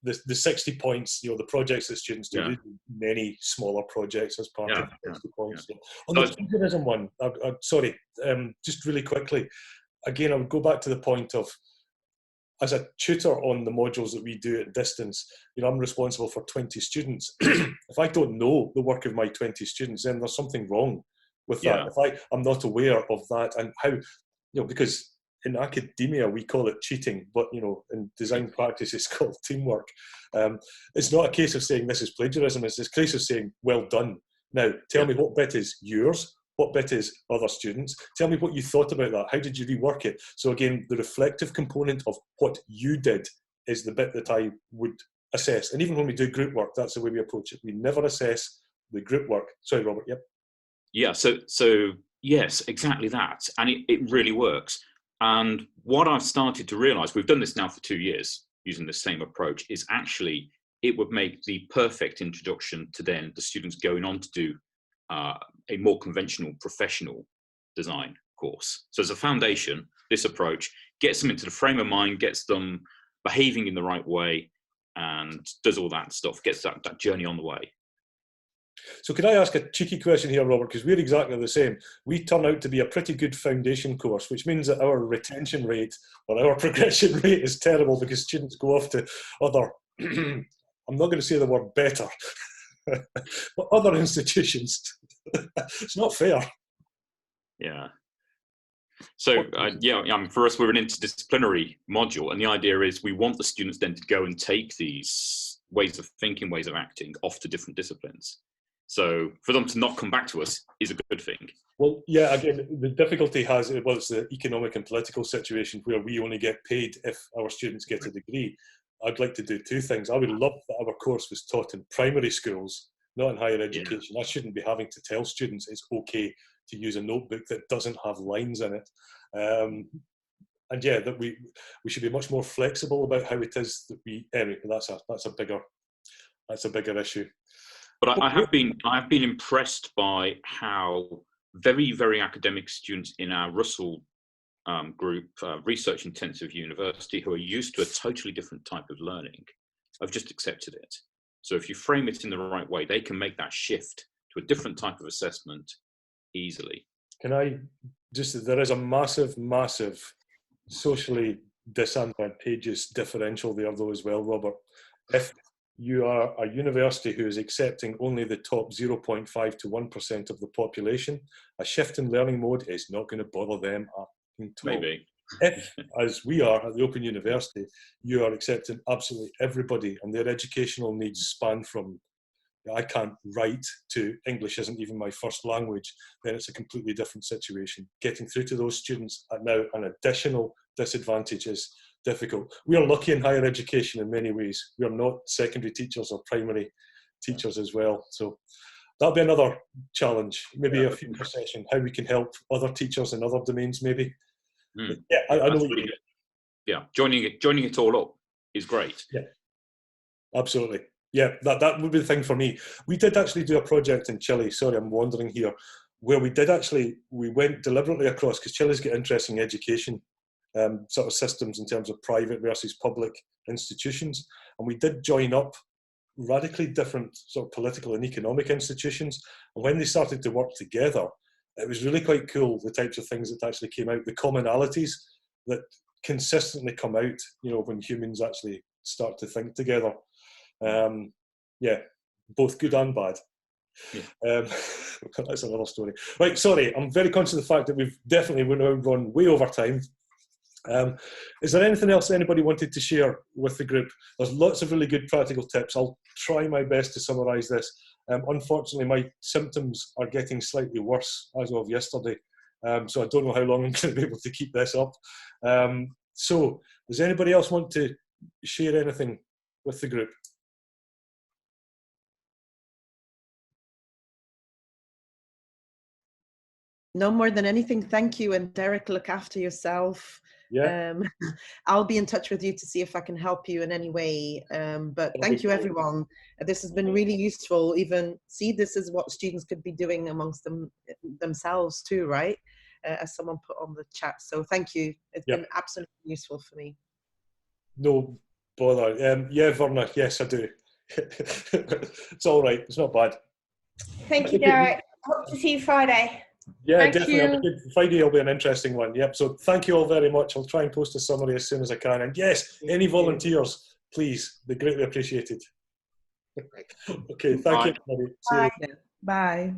The 60 points, the projects that students do, they do many smaller projects as part of the 60 points. So on the plagiarism one, sorry, just really quickly, again, I would go back to the point of, as a tutor on the modules that we do at distance, I'm responsible for 20 students. If I don't know the work of my 20 students, then there's something wrong with that. If I'm not aware of that, and how, because in academia we call it cheating, but in design practice it's called teamwork. It's not a case of saying this is plagiarism, it's a case of saying, well done. Now, tell me what bit is yours, what bit is other students. Tell me what you thought about that. How did you rework it? So again, the reflective component of what you did is the bit that I would assess. And even when we do group work, that's the way we approach it. We never assess the group work. Sorry, Robert, yep. Yeah, so yes, exactly that. And it really works. And what I've started to realize, we've done this now for 2 years using the same approach, is actually it would make the perfect introduction to then the students going on to do a more conventional professional design course. So as a foundation, this approach gets them into the frame of mind, gets them behaving in the right way, and does all that stuff, gets that journey on the way. So can I ask a cheeky question here, Robert, because we're exactly the same. We turn out to be a pretty good foundation course, which means that our retention rate or our progression rate is terrible because students go off to other, I'm not going to say the word better, but other institutions. It's not fair. Yeah. So for us, we're an interdisciplinary module, and the idea is we want the students then to go and take these ways of thinking, ways of acting off to different disciplines. So for them to not come back to us is a good thing. Well, yeah, again, the difficulty it's the economic and political situation where we only get paid if our students get a degree. I'd like to do two things. I would love that our course was taught in primary schools, not in higher education. I shouldn't be having to tell students it's okay to use a notebook that doesn't have lines in it. And yeah, that we should be much more flexible about how it is that anyway, that's a bigger issue. But I have been impressed by how very, very academic students in our Russell group, research intensive university, who are used to a totally different type of learning, have just accepted it. So if you frame it in the right way, they can make that shift to a different type of assessment easily. Can I just, there is a massive, massive socially disadvantageous differential there though as well, Robert. If you are a university who is accepting only the top 0.5 to 1% of the population, a shift in learning mode is not going to bother them at all. Maybe. If, as we are at the Open University, you are accepting absolutely everybody and their educational needs span from I can't write to English isn't even my first language, then it's a completely different situation. Getting through to those students at now an additional disadvantage is difficult. We are lucky in higher education in many ways. We are not secondary teachers or primary teachers as well. So that'll be another challenge, maybe a future session, how we can help other teachers in other domains maybe. Yeah, I know what you mean. Yeah, joining it all up is great. Yeah, absolutely. Yeah, that would be the thing for me. We did actually do a project in Chile, sorry, I'm wandering here, where we went deliberately across, because Chile's got interesting education sort of systems in terms of private versus public institutions. And we did join up radically different sort of political and economic institutions. And when they started to work together, it was really quite cool, the types of things that actually came out, the commonalities that consistently come out, you know, when humans actually start to think together. Yeah, both good and bad. Yeah. That's another story. Right, sorry, I'm very conscious of the fact that we've definitely run way over time. Is there anything else anybody wanted to share with the group? There's lots of really good practical tips. I'll try my best to summarise this. Unfortunately, my symptoms are getting slightly worse as of yesterday, so I don't know how long I'm going to be able to keep this up. So, does anybody else want to share anything with the group? No more than anything, thank you. And Derek, look after yourself. Yeah. I'll be in touch with you to see if I can help you in any way. But thank you, everyone. This has been really useful. Even this is what students could be doing amongst themselves too, right? As someone put on the chat. So thank you. It's been absolutely useful for me. No bother. Yeah, Verna, yes, I do. It's all right. It's not bad. Thank you, Derek. Hope to see you Friday. Yeah, thank definitely. Friday will be an interesting one. Yep. So thank you all very much. I'll try and post a summary as soon as I can. And yes, any volunteers, please, they're greatly appreciated. Okay, thank you, everybody. Bye. Bye.